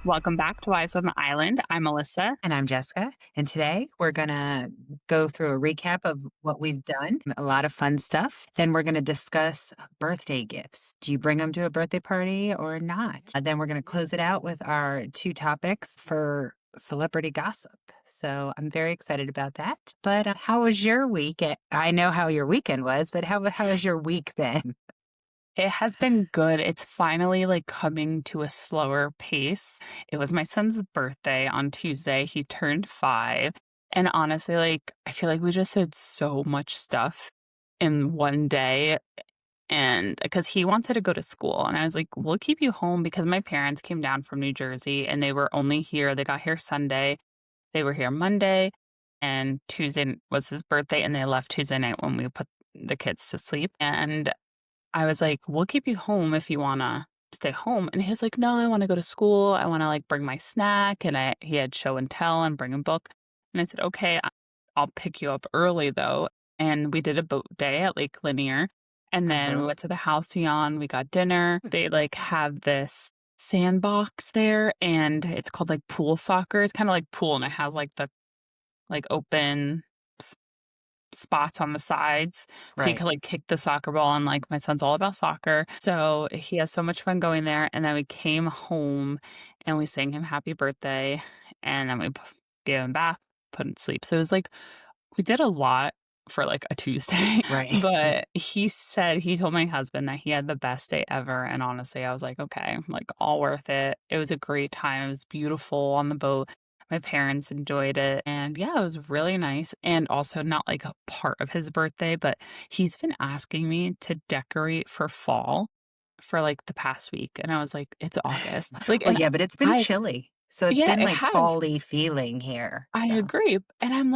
Welcome back to Wives on the Island. I'm Alyssa. And I'm Jessica. And today we're going to go through a recap of what we've done, a lot of fun stuff. Then we're going to discuss birthday gifts. Do you bring them to a birthday party or not? And then we're going to close it out with our two topics for celebrity gossip. So I'm very excited about that. But how was your week? I know how your weekend was, but how has your week been? It has been good. It's finally coming to a slower pace. It was my son's birthday on Tuesday. He turned 5. And honestly, I feel like we just did so much stuff in one day. And because he wanted to go to school, and I was like, we'll keep you home because my parents came down from New Jersey and they were only here. They got here Sunday. They were here Monday, and Tuesday was his birthday, and they left Tuesday night when we put the kids to sleep. And I was like, we'll keep you home if you want to stay home. And he was like, no, I want to go to school. I want to bring my snack. And he had show and tell and bring a book. And I said, okay, I'll pick you up early though. And we did a boat day at Lake Lanier. And then we went to the Halcyon. We got dinner. They have this sandbox there, and it's called pool soccer. It's kind of like pool, and it has the open spots on the sides, so you Right. can kick the soccer ball. And my son's all about soccer, so he has so much fun going there. And then we came home and we sang him happy birthday, and then we gave him a bath, put him to sleep. So it was we did a lot for a Tuesday. Right. But he told my husband that he had the best day ever. And honestly, I was like, okay, all worth it. It was a great time. It was beautiful on the boat. My parents enjoyed it. And yeah, it was really nice. And also not a part of his birthday, but he's been asking me to decorate for fall for the past week. And I was like, it's August. Well, And yeah, but it's been I, chilly. So it's yeah, been it has. fall-y feeling here. I So, agree. And I'm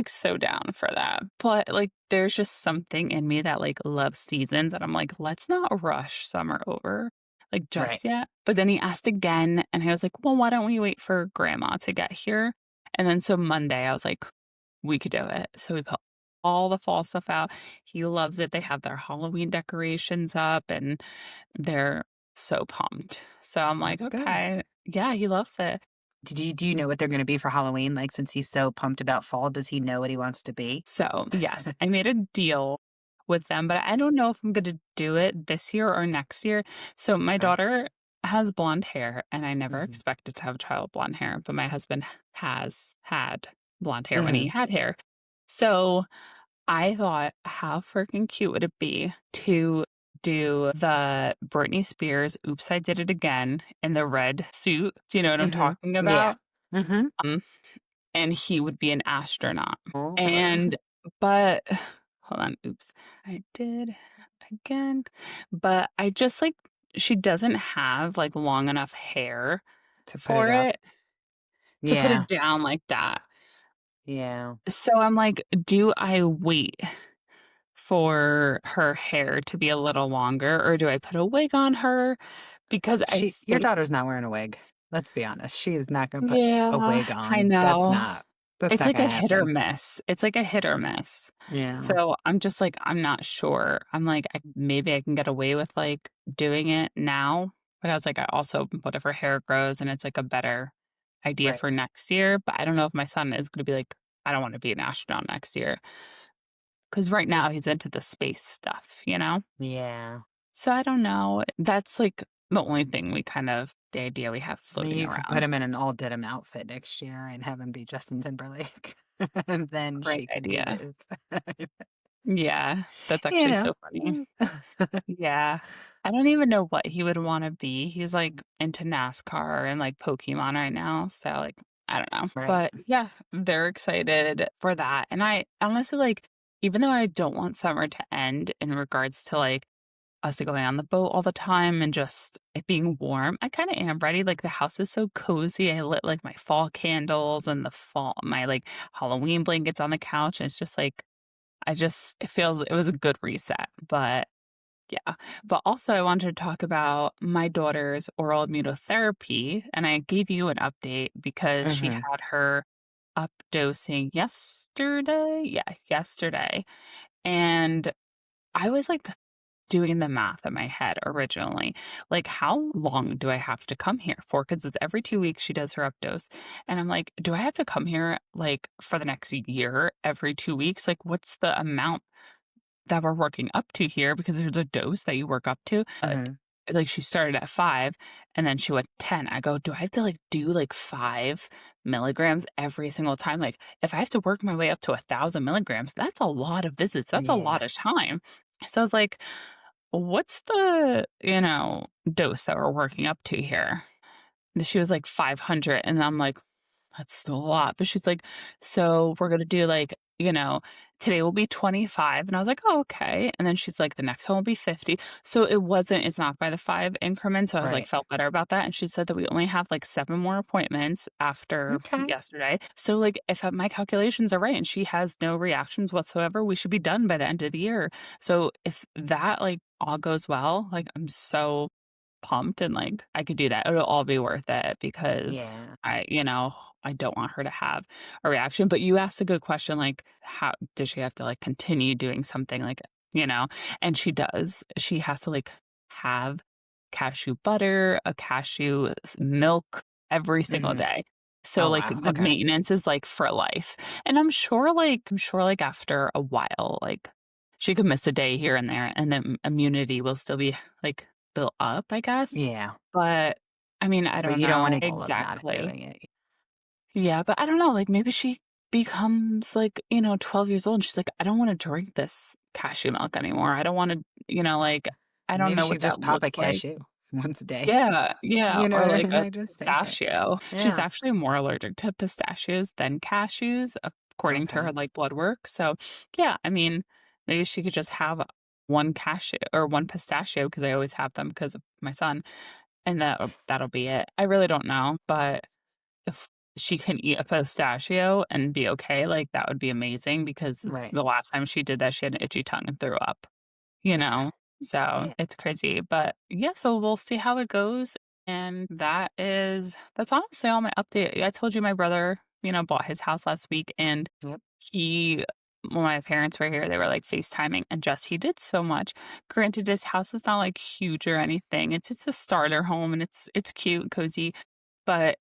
so down for that. But there's just something in me that loves seasons, and I'm like, let's not rush summer over right. just yet. But then he asked again, and he was like, well, why don't we wait for grandma to get here? And then so Monday I was like, we could do it. So we put all the fall stuff out. He loves it. They have their Halloween decorations up, and they're so pumped. So I'm like, That's good. okay. Yeah, he loves it. Do you know what they're gonna be for Halloween? Since he's so pumped about fall, does he know what he wants to be? So, yes, I made a deal with them, but I don't know if I'm gonna do it this year or next year. So, my Okay. daughter has blonde hair, and I never Mhm. expected to have a child with blonde hair, but my husband has had blonde hair when he Mhm. had hair. So, I thought, how freaking cute would it be to do the Britney Spears "Oops, I Did It Again" in the red suit? Do you know what I'm Mhm. talking Yeah. about? Mhm. Um, and he would be an astronaut. Oh. And but hold on, oops. I did again. But I just she doesn't have long enough hair To put it for up. it to put Yeah. it down like that. Yeah. So I'm like, do I wait for her hair to be a little longer, or do I put a wig on her? Because I Your think, daughter's not wearing a wig. Let's be honest. She is not gonna put a yeah, wig I on. know. That's It's not a gonna hit or happen. miss. It's a hit or miss. Yeah. So I'm just I'm not sure. I'm maybe I can get away with doing it now. But I was I also, what if her hair grows and it's a better idea Right. for next year? But I don't know if my son is going to be I don't want to be an astronaut next year. Because right now he's into the space stuff, you know? Yeah. So I don't know. That's the only thing the idea we have floating You could put around. him in an all denim outfit next year and have him be Justin Timberlake. And then Great she can be idea. his. Yeah, that's You actually know? so funny. Yeah. I don't even know what he would wanna be. He's, into NASCAR and, Pokemon right now, so, I don't know. Right. But, yeah, they're excited for that, and I honestly, even though I don't want summer to end in regards to, us going on the boat all the time and just it being warm, I kinda am ready. The house is so cozy. I lit, my fall candles and my, Halloween blankets on the couch, and it's just, it was a good reset. But yeah. But also, I wanted to talk about my daughter's oral immunotherapy. And I gave you an update because she Mhm. had her up dosing yesterday. Yeah, yesterday. And I was doing the math in my head originally. Like, how long do I have to come here for? Because it's every 2 weeks she does her up dose. And I'm like, do I have to come here like for the next year every 2 weeks? Like, what's the amount that we're working up to here? Because there's a dose that you work up to. Mhm. Like she started at 5 and then she went 10. I go, "Do I have to, like, do, like, 5 milligrams every single time?" Like, if I have to work my way up to 1,000 milligrams, that's a lot of visits, that's a Yeah. lot of time. So I was like, "What's the, dose that we're working up to here?" And she was like, 500, and I'm like, "That's still a lot," but she's like, "So we're gonna do, like, today will be 25," and I was like, "Oh, okay," and then she's like, "The next one will be 50." So it's not by the 5 increments, so I was like, Right. felt better about that, and she said that we only have, like, 7 more appointments after Okay. yesterday. So, like, if, my calculations are right and she has no reactions whatsoever, we should be done by the end of the year. So if that, like, all goes well, like, I'm so pumped and, like, I could do that. It'll all be worth it because Yeah. I don't want her to have a reaction. But you asked a good question, like, how does she have to, like, continue doing something, like, you know? And she does. She has to, like, have cashew butter, a cashew milk every single Mhm. day. So, Oh, like, wow. the Okay. maintenance is, like, for life. And I'm sure, like, after a while, like, she could miss a day here and there, and then immunity will still be, like, built up, I guess. Yeah. But, I mean, I But don't you don't know wanna all of not exactly. doing it. Yeah, but I don't know, like, maybe she becomes, like, 12 years old, and she's like, "I don't wanna drink this cashew milk anymore. I don't wanna" like, I don't Maybe know she what could that just pop looks a like. cashew once a day. Yeah, yeah, You know or what I like mean? a Like, just take it. pistachio. She's Yeah. actually more allergic to pistachios than cashews, according to her, Okay. like, blood work, so, yeah, I mean, maybe she could just have 1 cashew or 1 pistachio because I always have them because of my son, and that'll be it. I really don't know, but if she can eat a pistachio and be okay, like, that would be amazing because Right. the last time she did that, she had an itchy tongue and threw up, you Okay. know? So, Yeah. it's crazy, but, yeah, so we'll see how it goes, and that's honestly all my update. I told you my brother, bought his house last week, and Yep. he when my parents were here, they were, like, FaceTiming, and just he did so much. Granted, his house is not, like, huge or anything. It's a starter home, and it's cute and cozy, but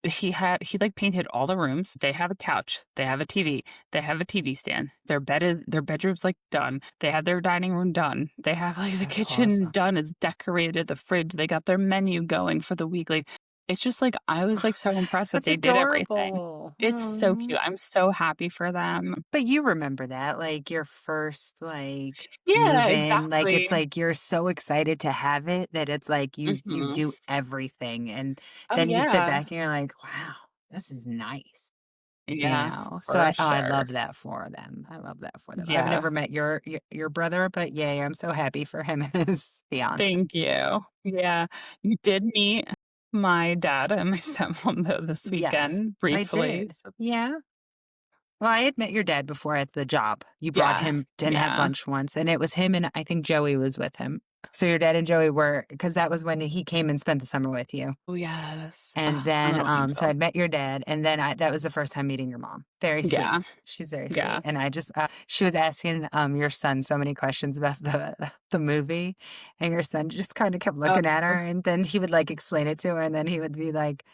he, like, painted all the rooms. They have a couch, they have a TV, they have a TV stand. Their bedroom's, like, done. They have their dining room done. They have, like, the That's kitchen awesome. done, it's decorated, the fridge, they got their menu going for the week, like, it's just, like, I was, like, so impressed that That's they did everything. adorable. It's so Aw. cute. I'm so happy for them. But you remember that, like, your first, like, Yeah, move in, like, exactly. it's like you're so excited to have it that it's like you Mhm. do everything, and Oh, then you sit yeah. back and you're like, "Wow, this is nice." You Yeah, know? So for I sure. love that for them. I love that for them. I've Yeah. never met your brother, but yay, I'm so happy for him and his fiance. Thank you. Yeah. You did meet my dad and my stepmom, though, this Yes, weekend I briefly, did. so Yeah. Well, I had met your dad before at the job. You brought yeah, him and had yeah. lunch once, and it was him and I think Joey was with him. So your dad and Joey were because that was when he came and spent the summer with you. Oh, yes. And A then, little so angel. I'd met your dad, and then that was the first time meeting your mom. Very sweet. Yeah, She's very yeah. sweet. And I just, she was asking, your son so many questions about the movie, and your son just kind of kept looking at Oh, her, and then he would like explain it to her, and then he would be like,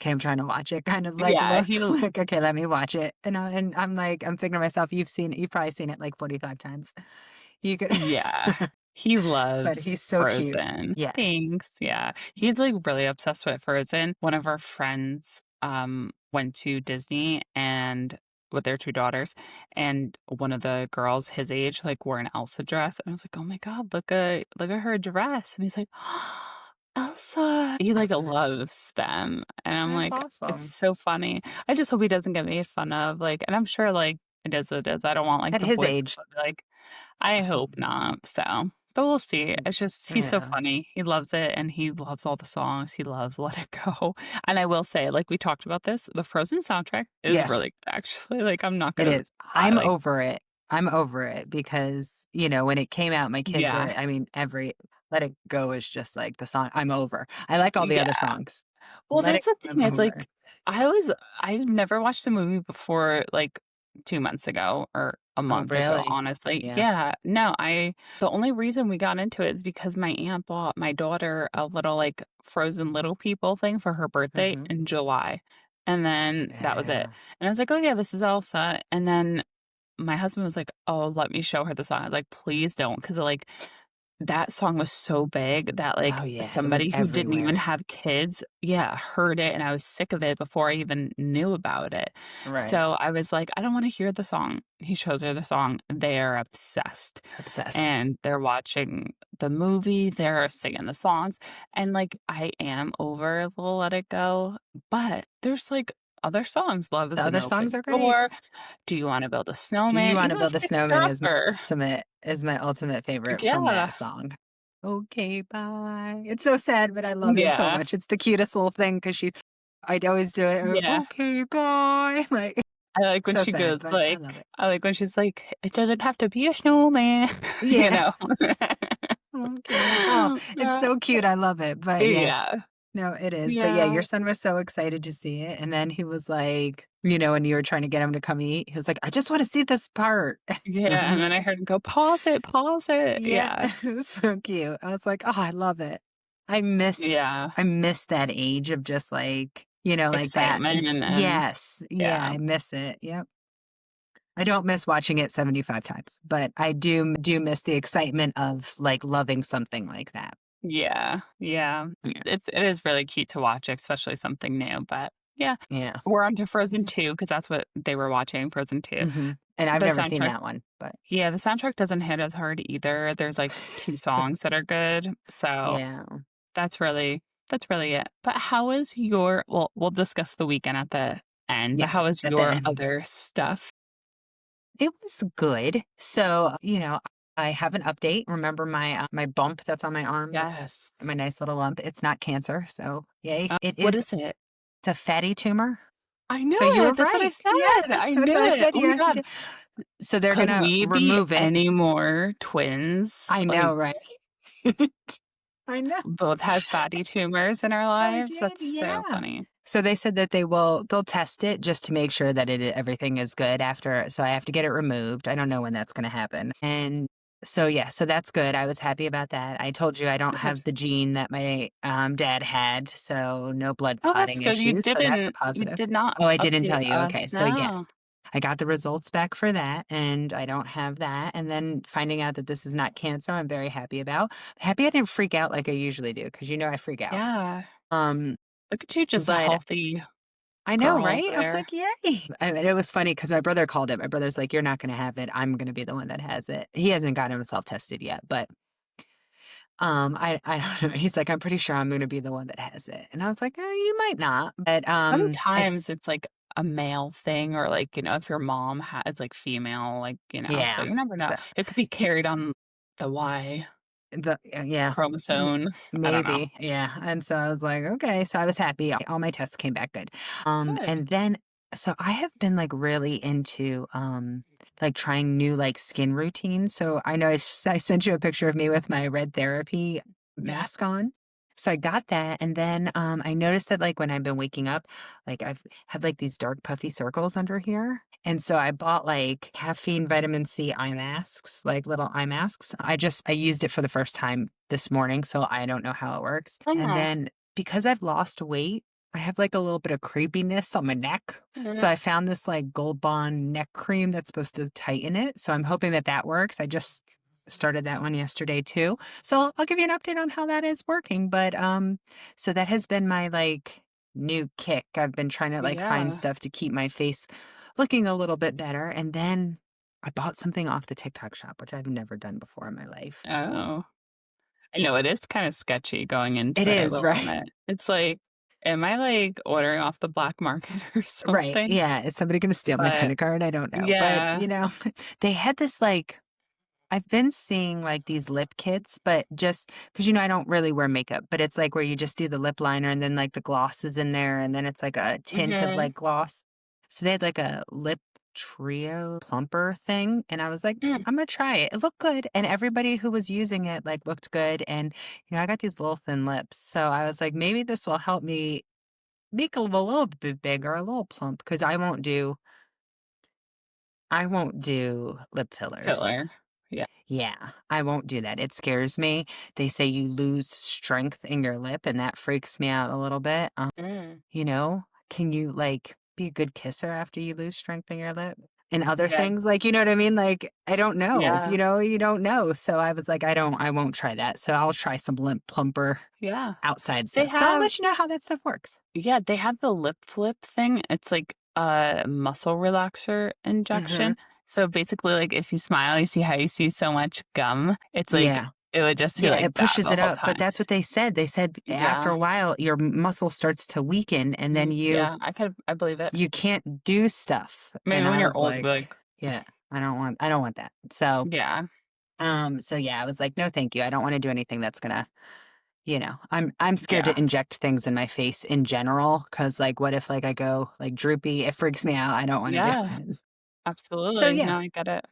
"Okay, I'm trying to watch it." Kind of like yeah, look like, "Okay, let me watch it." And I'm like, I'm thinking to myself, you've probably seen it like 45 times. You could, yeah. He but loves he's so cute. Frozen. Yes. Thanks, yeah. He's, like, really obsessed with Frozen. One of our friends, went to Disney and with their 2 daughters, and one of the girls his age, like, wore an Elsa dress, and I was like, "Oh my god, look at her dress," and he's like, "Elsa." He, like, loves them, and I'm That's like, it's awesome. so funny. I just hope he doesn't get made fun of, like, and I'm sure, like, it is what it is. I don't want, like, At the his boys to age. be like, I hope not, so but we'll see. It's just he's so Yeah. funny. He loves it, and he loves all the songs. He loves Let It Go, and I will say, like, we talked about this, the Frozen soundtrack is Yes. really good, actually, like, I'm not It gonna is. lie, I'm like over it. I'm over it because, when it came out, my kids were yeah, I mean, every Let It Go is just like the song I'm over. I like all the other yeah. songs. Well, Let It that's the Go, thing, I'm it's over. like, I've never watched the movie before, like, 2 months ago or a Oh, month ago, really? honestly. Yeah. Yeah. No, the only reason we got into it is because my aunt bought my daughter a little, like, Frozen Little People thing for her birthday Mhm. in July, and then that was it. Yeah. And I was like, "Oh, yeah, this is Elsa," and then my husband was like, "Oh, let me show her the song." I was like, "Please don't, not 'cause, like, that song was so big that, like, Oh, yeah, it was somebody who didn't even everywhere. have kids, yeah, heard it, and I was sick of it before I even knew about it. Right. So, I was like, "I don't wanna hear the song." He shows her the song, they are obsessed, Obsessed. and they're watching the movie, they're singing the songs, and, like, I am over the Let It Go, but there's, like, other songs, Love The is an other songs Open are great. Door, Do You Wanna Build a Do You Snowman, Wanna even Build a Fixer Snowman Upper. is my ultimate favorite from Yeah. that song. Okay, bye. It's so sad, but I love it so Yeah. much. It's the cutest little thing because I'd always do it, Yeah. "Okay, bye." Like, I like when so she sad, goes, but I like love it. I like when she's like, "It doesn't have to be a snowman," you Yeah. know? Okay. Oh, it's so cute, I love it, but yeah. Yeah. No, it is, but yeah, Yeah. your son was so excited to see it, and then he was like, when you were trying to get him to come eat, he was like, "I just wanna see this part." Yeah, and then I heard him go, pause it." Yeah, Yeah. it was so cute. I was like, "Oh, I love it." I miss Yeah. I miss that age of just like, like that. Excitement and Yes, yeah, yeah. I miss it. Yep. I don't miss watching it 75 times, but I do miss the excitement of, like, loving something like that. Yeah. Yeah. Yeah. It is really cute to watch, especially something new, but yeah. Yeah. We're on to Frozen 2 because that's what they were watching, Frozen 2. Mhm. And I've The never seen soundtrack that one, but Yeah, the soundtrack doesn't hit as hard either. There's, like, 2 songs that are good, so yeah. that's really it. But how is your well, we'll discuss the weekend at the end, but Yes, how is at the your end. other stuff? It was good. So, I have an update. Remember my bump that's on my arm, Yes. my nice little lump? It's not cancer, so yay. It What is is it? it's a fatty tumor. I knew So you were it, that's what I right. Yeah, said, I that's knew what I it. said Oh you my have to god. do. So they're Could gonna we be remove it. any more twins? I Like, know, right? I know. both have fatty tumors in our I lives? did, That's so yeah. funny. So they said that they'll test it just to make sure that everything is good after, so I have to get it removed. I don't know when that's gonna happen. And so, yeah, so that's good. I was happy about that. I told you I don't Good. have the gene that my, dad had, so no blood Oh, that's clotting good. issues, so that's a You positive. did not Oh, I didn't update tell you. Okay, us, so no. yes, I got the results back for that, and I don't have that, and then finding out that this is not cancer, I'm very happy about. Happy I didn't freak out like I usually do, because I freak out. Yeah. Um, Look at you, just a but healthy I know, girl right? I'm there. like, "Yay." And it was funny because my brother called it. My brother's like, "You're not gonna have it. I'm gonna be the one that has it." He hasn't gotten himself tested yet, but, I don't know. He's like, "I'm pretty sure I'm gonna be the one that has it." And I was like, You might not." But, I Sometimes s it's like a male thing or like, if your mom is like female, like, so yeah. you never know. So, It could be carried on the Y yeah. M chromosome. I don't know. maybe, yeah. And so I was like, "Okay." So I was happy. All my tests came back good. Good. And then so I have been, like, really into, like, trying new, like, skin routines. So I know I sent you a picture of me with my red therapy Yeah. mask on. So I got that, and then, I noticed that, like, when I've been waking up, like, I've had, like, these dark puffy circles under here, and so I bought, like, caffeine vitamin C eye masks, like, little eye masks. I used it for the first time this morning, so I don't know how it works, and Oh, then because I've lost weight, I have, like, a little bit of crepiness on my neck, mhm. so I found this, like, Gold Bond neck cream that's supposed to tighten it, so I'm hoping that that works. I just started that one yesterday too. So I'll give you an update on how that is working, but, so that has been my, like, new kick. I've been trying to, like, find Yeah. stuff to keep my face looking a little bit better, and then I bought something off the TikTok shop, which I've never done before in my life. Oh. I know it is kinda sketchy going It into it, I is, will right? admit. It's like, am I, like, ordering off the black market or Right, something? yeah, is somebody gonna steal my But credit card? I don't know, but, yeah. they had this, like I've been seeing, like, these lip kits, but just because I don't really wear makeup, but it's, like, where you just do the lip liner and then, like, the gloss is in there, and then it's, like, a tint of, Mhm. like, gloss. So they had, like, a lip trio plumper thing, and I was like, Mm. Imma try it." It looked good, and everybody who was using it, like, looked good, and, I got these little thin lips, so I was like, "Maybe this will help me make a little bit bigger, a little plump, because I won't do I won't do lip fillers. Filler. Yeah. Yeah, I won't do that. It scares me. They say you lose strength in your lip, and that freaks me out a little bit. Mm. You know, can you like be a good kisser after you lose strength in your lip? And other Yeah. things, like, you know what I mean? Like, I don't know. Yeah. You don't know. So I was like, I won't try that. So I'll try some limp plumper Yeah. outside They stuff. So I'll have let you know how that stuff works. Yeah, they have the lip flip thing. It's like a muscle relaxer Hmm. injection. So basically, like if you smile, you see how you see so much gum. It's like Yeah. it would just be Yeah, like it that pushes the it whole up, but time. that's what they said. They said after Yeah. a while, your muscle starts to weaken and then Yeah, I believe it. you can't do stuff. Maybe And when I you're was old, you'll be like, like, yeah, I don't want that. So, yeah, so yeah, I was like, no, thank you. I don't want to do anything that's gonna, I'm scared yeah, to inject things in my face in general. Cause like, what if like I go like droopy? It freaks me out. I don't want to do yeah, it. So absolutely. yeah. No, I get it.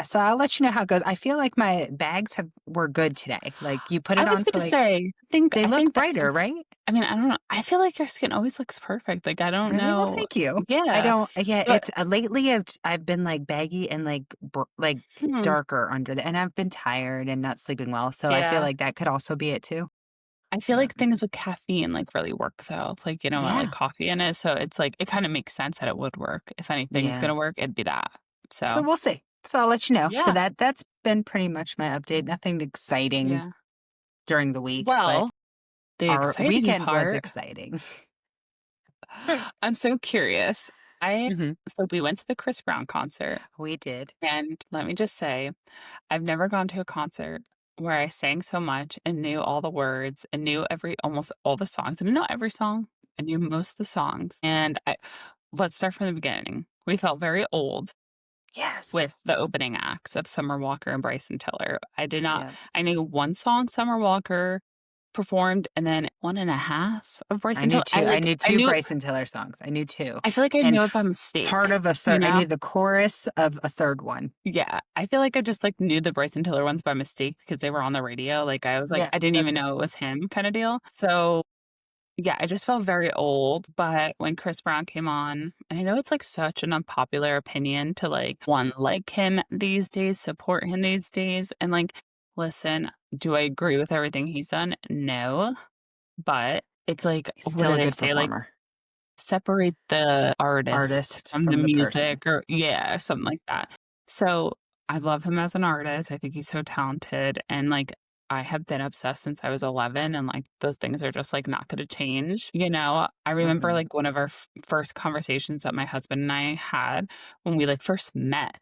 So I'll let you know how it goes. I feel like my bags were good today. Like you put I it was on going for to like say, they I look think that's brighter, right? I mean, I don't know. I feel like your skin always looks perfect. Like I don't Really? Well, know. thank you. I Yeah, don't yeah, but it's lately I've been like baggy and like hmm, darker under the and I've been tired and not sleeping well, so I feel yeah. like that could also be it too. I feel But like things with caffeine, like, really work, though, like, you don't want, like, yeah. coffee in it, so it's, like, it kinda makes sense that it would work. If anything's Yeah. gonna work, it'd be that. So So, we'll see. So I'll let you know. So yeah, that's been pretty much my update. Nothing exciting yeah. during the week, but Well, the our exciting weekend was part exciting. I'm so curious. I Mhm. So we went to the Chris Brown concert, We did. and let me just say, I've never gone to a concert where I sang so much and knew all the words and knew every almost all the songs. I didn't know every song. I knew most of the songs, and I let's start from the beginning. We felt very old Yes. with the opening acts of Summer Walker and Bryson Tiller. Yeah. I knew one song Summer Walker performed and then one and a half of I Bryson knew Tiller. 2. I knew 2 Bryson Tiller songs. I knew 2. I feel like I And knew it by part mistake, of a you third I know? knew the chorus of a third one. Yeah, I feel like I just, like, knew the Bryson Tiller ones by mistake because they were on the radio, like, I was like, Yeah, I didn't that's even know it was him kinda deal. So, yeah, I just felt very old, but when Chris Brown came on and I know it's, like, such an unpopular opinion to, like, 1, like him these days, support him these days, and, like, listen, do I agree with everything he's done? No, but it's like, he's what still do a they good say? Like, performer. separate the artist Artist from the from the person. music or yeah, something like that. So, I love him as an artist, I think he's so talented, and, like, I have been obsessed since I was 11, and, like, those things are just, like, not gonna change, you know? I remember, Mhm. like, one of our first conversations that my husband and I had when we, like, first met.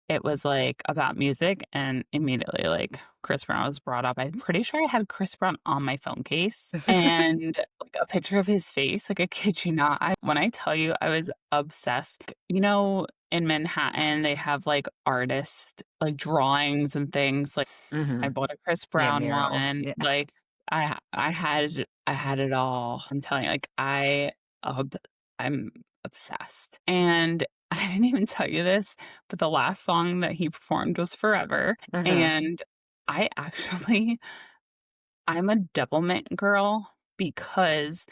It was, like, about music, and immediately, like, Chris Brown was brought up. I'm pretty sure I had Chris Brown on my phone case and, like, a picture of his face, like, I kid you not. When I tell you I was obsessed, you know, in Manhattan, they have, like, artist, like, drawings and things, like, I Mhm. bought a Chris Yeah, Brown murals. one, Yeah. like, I had it all. I'm telling you, like, ob I'm obsessed, and I didn't even tell you this, but the last song that he performed was Forever, Uh-huh. and I actually I'm a Doublemint girl because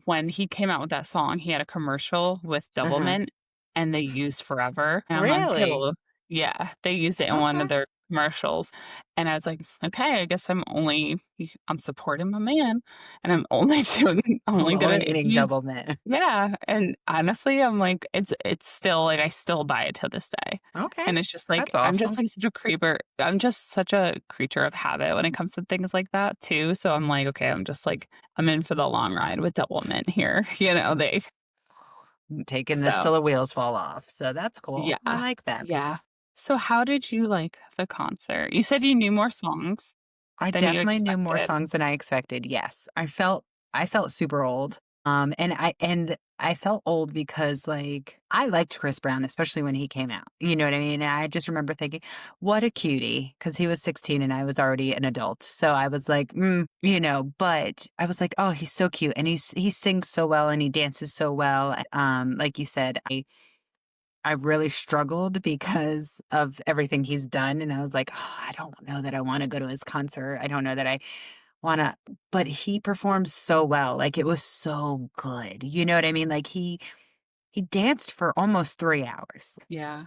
when he came out with that song, he had a commercial with Uh-huh. Doublemint, and they used "Forever," and I'm like, Really? "Cool." Yeah, they used it in one of Okay. their commercials, and I was like, "Okay, I guess I'm supporting my man, and I'm I'm only gonna only eating use." double mint. Yeah, and honestly, I'm like, it's still like, I still buy it to this day, Okay. and it's just like, That's awesome. I'm just such a creature of habit when it comes to things like that too, so I'm like, "Okay, I'm in for the long ride with Double Mint here," you know, Taking this so till the wheels fall off. So that's cool. I yeah, like that. yeah. So how did you like the concert? You said you knew more songs I than you definitely knew more expected. songs than I expected, yes. I felt super old, and I felt old because, like, I liked Chris Brown, especially when he came out, you know what I mean? And I just remember thinking, "What a cutie," because he was 16 and I was already an adult, so I was like, but I was like, "Oh, he's so cute," and he sings so well and he dances so well, like you said, I really struggled because of everything he's done, and I was like, "Oh, I don't know that I wanna go to his concert. I don't know that I wanna," but he performed so well, like, it was so good, you know what I mean? Like, he danced for almost 3 hours. Yeah.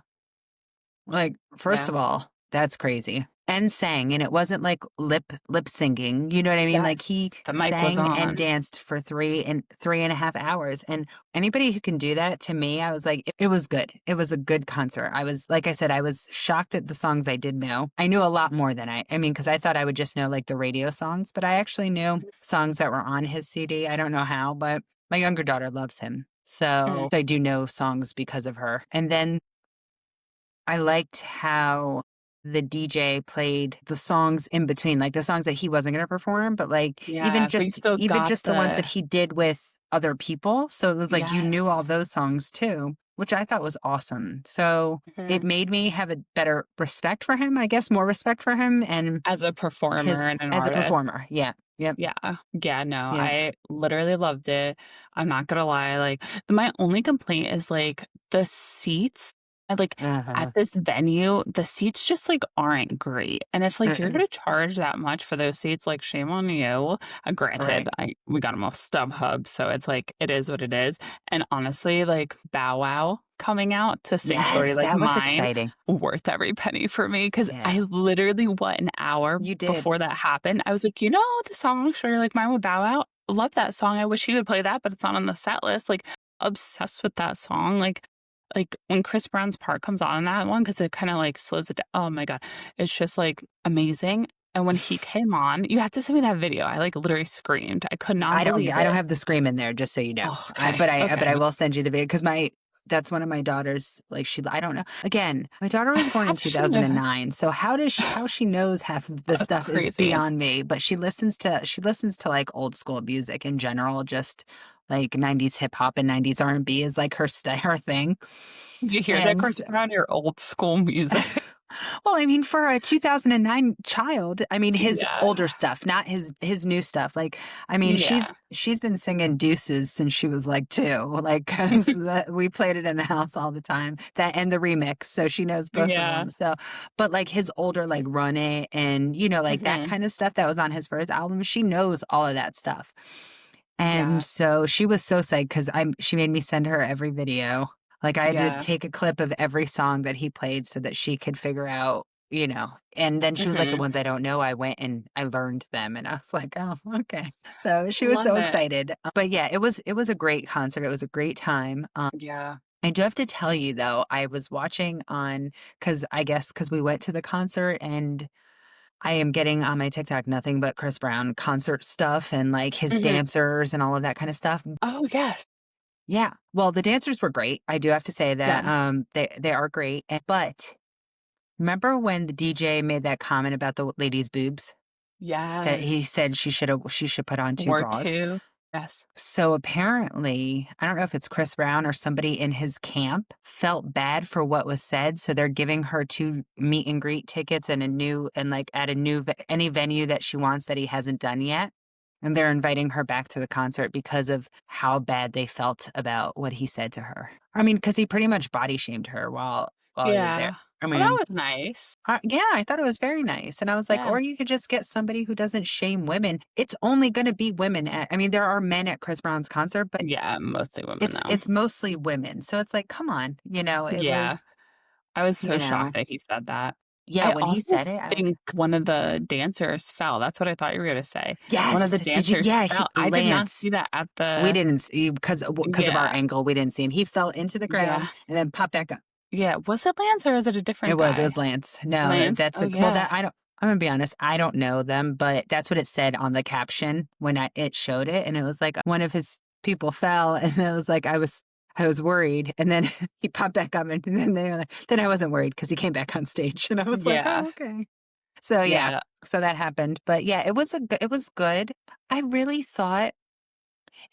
Like, first Yeah. of all, that's crazy. And sang, and it wasn't like lip syncing. You know what I mean? Like Yes. he The mic was sang and on. danced for 3.5 hours. And anybody who can do that, to me, I was like, it was good. It was a good concert. I was, like I said, I was shocked at the songs I did know. I knew a lot more than I mean, because I thought I would just know like the radio songs, but I actually knew songs that were on his CD. I don't know how, but my younger daughter loves him. So Mhm. I do know songs because of her. And then I liked how the DJ played the songs in between, like the songs that he wasn't gonna perform, but like Yeah, but you still even got just the ones that the he did with other people. So it was like you knew all yes. those songs too, which I thought was awesome. So it Mhm. made me have a better respect for him, I guess, more respect for him and As a performer his and an as a artist. performer. Yeah. Yep. Yeah. Yeah, no, Yep. I literally loved it. I'm not gonna lie, like, my only complaint is, like, the seats, at Uh-huh. this venue, the seats just, like, aren't great, and if, like, you're Uh-uh. gonna charge that much for those seats, like, shame on you. Granted, Right. we got them off StubHub, so it's like, it is what it is, and honestly, like, Bow Wow coming out to sing Shorty Yes, Like that was Mine, exciting. worth every penny for me because I Yeah. literally what, an hour You did. before that happened, I was like, "You know the song Shorty Like Mine with Bow Wow? Love that song, I wish he would play that, but it's not on the set list." Like, obsessed with that song, when Chris Brown's part comes on in that one, because it kinda, like, slows it down. Oh my god. It's just, like, amazing, and when he came on you have to send me that video, I, like, literally screamed. I could not believe I don't it. have the scream in there, just so you know. Oh, okay, But okay. I will send you the video because my that's one of my daughters, like, I don't know. Again, my daughter was born How in does she know? 2009, so how she knows half of this That's stuff is crazy. beyond me, but she listens to, like, old school music in general, just, like, 90s hip hop and 90s R&B is, like, her thing, You hear that, and Chris s Brown? Your old school music. well, I mean, for a 2009 child, I mean, his Yeah. older stuff, not his new stuff. Like, I mean, Yeah. she's been singing Deuces since she was like 2, like, 'cause we played it in the house all the time. That and the remix, so she knows both of Yeah. them. So, but like his older, like Run It and like that Mhm. kind of stuff that was on his first album, she knows all of that stuff. And Yeah. so she was so psyched because she made me send her every video. Like, I had to Yeah. take a clip of every song that he played so that she could figure out, and then she was like, "The Mhm. ones I don't know, I went and I learned them," and I was like, "Oh, okay." So she was Love so it. excited. But yeah, it was a great concert, it was a great time. Yeah. I do have to tell you though, I was watching because we went to the concert and I am getting on my TikTok nothing but Chris Brown concert stuff and, like, his Mhm. dancers and all of that kinda stuff. Oh, yes. Yeah. Well, the dancers were great. I do have to say Yeah. that, they are great, but remember when the DJ made that comment about the lady's boobs? That he Yes. said she should put on 2 War bras? 2. Yes. So apparently, I don't know if it's Chris Brown or somebody in his camp felt bad for what was said, so they're giving her 2 meet and greet tickets and like, at a new any venue that she wants that he hasn't done yet, and they're inviting her back to the concert because of how bad they felt about what he said to her. I mean, because he pretty much body shamed her while he was there. Yeah. I Well, that mean, was nice. yeah, I thought it was very nice, and I was like, Yeah. or you could just get somebody who doesn't shame women. It's only gonna be women I mean, there are men at Chris Brown's concert, but Yeah, mostly women, it's though. it's mostly women, so it's like, come on, it Yeah. was I was so you know shocked that he said that. yeah, I when he also said it, I was think one of the dancers fell. That's what I thought you were gonna say. One of yes! the Did you dancers yeah, fell. I did not Lance. see that at We the didn't see because of our yeah. angle, we didn't see him. He fell into the Yeah. crowd and then popped back up. Yeah. Was it Lance or was it a different It guy? was Lance. No, Lance? that's Oh, a well, yeah. that I don't I'm gonna be honest, I don't know them, but that's what it said on the caption when it showed it, and it was like one of his people fell, and it was like I was worried, and then he popped back up, and then they were like then I wasn't worried because he came back on stage, and I was like, Yeah. "Oh, okay." So, yeah, Yeah. so that happened, but yeah, it was good. I really thought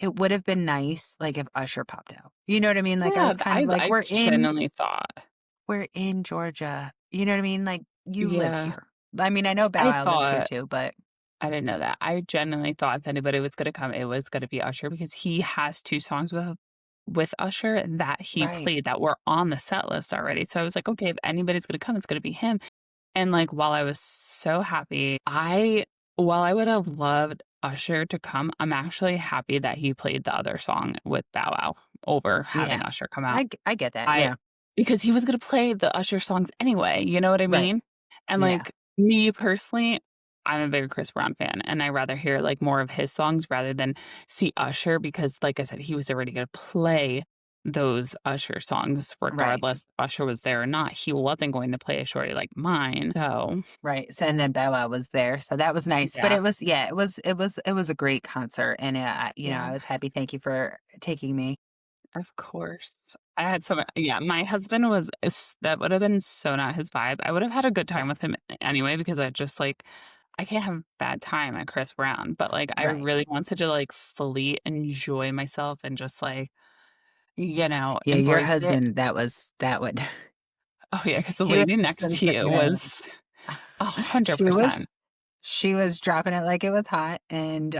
it would have been nice, like, if Usher popped out. You know what I mean? Like, I Yeah, was th kind of like, I genuinely thought. we're in Georgia. You know what I mean? Like, you live Yeah. here. I mean, I know Bow I Wow lives here thought too, but I didn't know that. I genuinely thought if anybody was gonna come, it was gonna be Usher because he has 2 songs with Usher that he right. played that were on the set list already. So I was like, "Okay, if anybody's gonna come, it's gonna be him." And, like, while I was so happy, while I would have loved Usher to come, I'm actually happy that he played the other song with Bow Wow over Yeah. having Usher come out. I get that. I Yeah. because he was gonna play the Usher songs anyway, you know what I Right. mean? And, Yeah. like, me personally, I'm a bigger Chris Brown fan, and I rather hear, like, more of his songs rather than see Usher because, like I said, he was already gonna play those Usher songs Right. regardless if Usher was there or not. He wasn't going to play a shorty like mine, so Right. So and then Bow Wow was there, so that was nice. But yeah, it was yeah, it was a great concert, and, I yeah. was happy. Thank you for taking me. Of course. I had so yeah, my husband was that would have been so not his vibe. I would have had a good time Yeah. with him anyway because I just, like I can't have a bad time at Chris Brown, but, like, I Right. really wanted to, like, fully enjoy myself and just, like, Yeah, your embrace it. husband, that would Oh, yeah, because the he was lady next some to you sort of was she 100%. was she was dropping it like it was hot, and,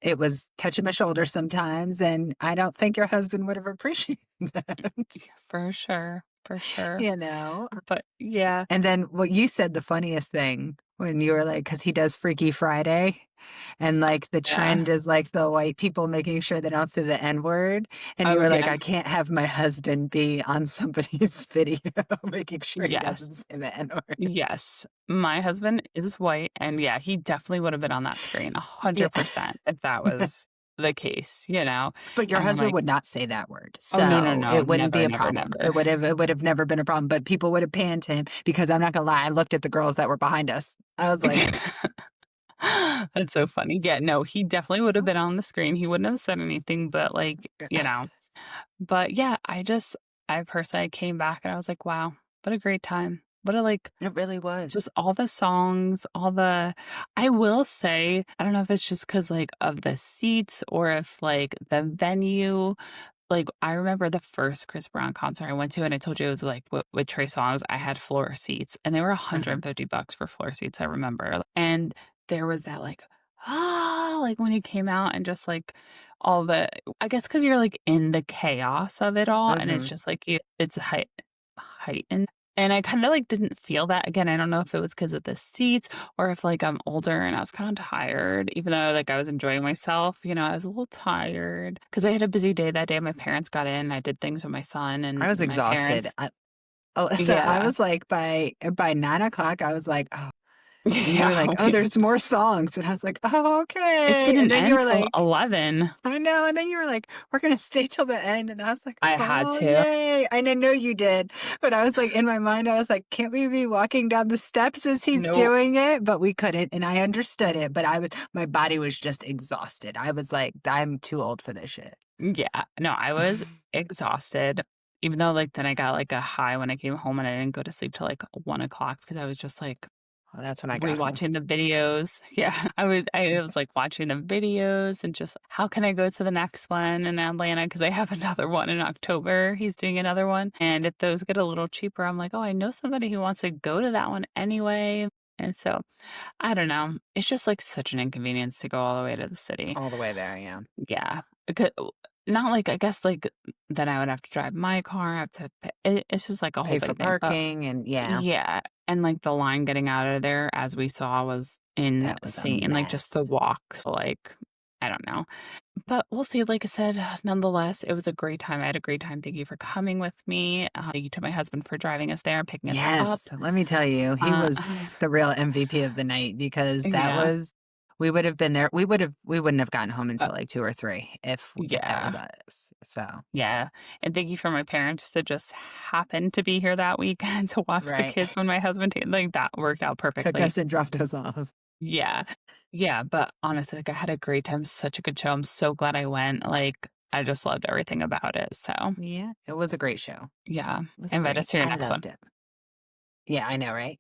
it was touching my shoulder sometimes, and I don't think your husband would have appreciated that, Yeah, for sure. you know? But yeah. And then what you said the funniest thing when you were like, because he does Freaky Friday, and, like, the Yeah. trend is, like, the white people making sure they don't say the N word, and you Oh, were like, yeah. "I can't have my husband be on somebody's video making sure he Yes. doesn't say the N word." Yes. My husband is white, and yeah, he definitely would have been on that screen Yeah. 100% if that was the case, you know? But your And I'm husband like, would not say that word, "Oh, no, no, so no, it wouldn't be never, a never, problem. never." It would have never been a problem, but people would have panned him because I'm not gonna lie, I looked at the girls that were behind us. I was like, That's so funny. Yeah, no, he definitely would have been on the screen. He wouldn't have said anything, but, like, but yeah, I personally came back and I was like, "Wow, what a great time. What a, like, it really just was. all the songs, all the I will say, I don't know if it's just because like, of the seats or if, like, the venue, like, I remember the first Chris Brown concert I went to, and I told you it was, like, with Trey Songz, I had floor seats, and they were Uh-huh. $150 for floor seats, I remember, and there was that, like, like, when he came out and just, like, all the I guess because 'cause you're, like, in the chaos of it all, and it's Mhm. just, like, it's heightened, and I kinda, like, didn't feel that again, I don't know if it was because of the seats or if, like, I'm older and I was kinda tired, even though, like, I was enjoying myself, I was a little tired because I had a busy day that day. My parents got in, I did things with my son I and was my exhausted. parents. Alyssa, I Yeah. was like by 9 o'clock, I was like, "Oh," and you were Yeah, like, "Oh, there's more songs," and I was like, "Oh, it okay," and didn't then you end were till like 11. I know, and then you were like, "We're gonna stay till the end," and I was like, I had "Oh, to. yay," and I know you did, but I was like, in my mind, I was like, "Can't we be walking down the steps as he's Nope. doing it?" But we couldn't, and I understood it, but my body was just exhausted. I was like, "I'm too old for this shit." Yeah. No, I was exhausted, even though, like, then I got, like, a high when I came home and I didn't go to sleep till, like, 1 o'clock because I was just, like, Well, that's when I got home. rewatching the videos. Yeah, I was, like, watching the videos and just, "How can I go to the next one in Atlanta? Because I have another one in October, he's doing another one, and if those get a little cheaper, I'm like, "Oh, I know somebody who wants to go to that one anyway." And so, I don't know, it's just, like, such an inconvenience to go all the way to the city. All the way there, yeah. Yeah, becau not like I guess, like, then I would have to drive my car, I have to it's just, like, a whole Pay for big thing, but parking and yeah, yeah, and, like, the line getting out of there, as we saw, was that was a insane, like, just the mess. walk, so, like, I don't know. But we'll see, like I said, nonetheless, it was a great time, I had a great time, thank you for coming with me, thank you to my husband for driving us there, picking us up, Yes, let me tell you, he uh, was the real MVP of the night because that yeah, was we would have been there we wouldn't have gotten home uh, until, like, 2 or 3 if that was yeah. us, so Yeah, and thank you for my parents to just happen to be here that weekend to watch the right. kids when my husband like, that worked out Took perfectly. us and dropped us off. Yeah. Yeah, but honestly, like, I had a great time, such a good show, I'm so glad I went, like, I just loved everything about it, so, Yeah, it was a great show. yeah. It was Invite us great. to your I next one. loved it. Yeah, I know, right?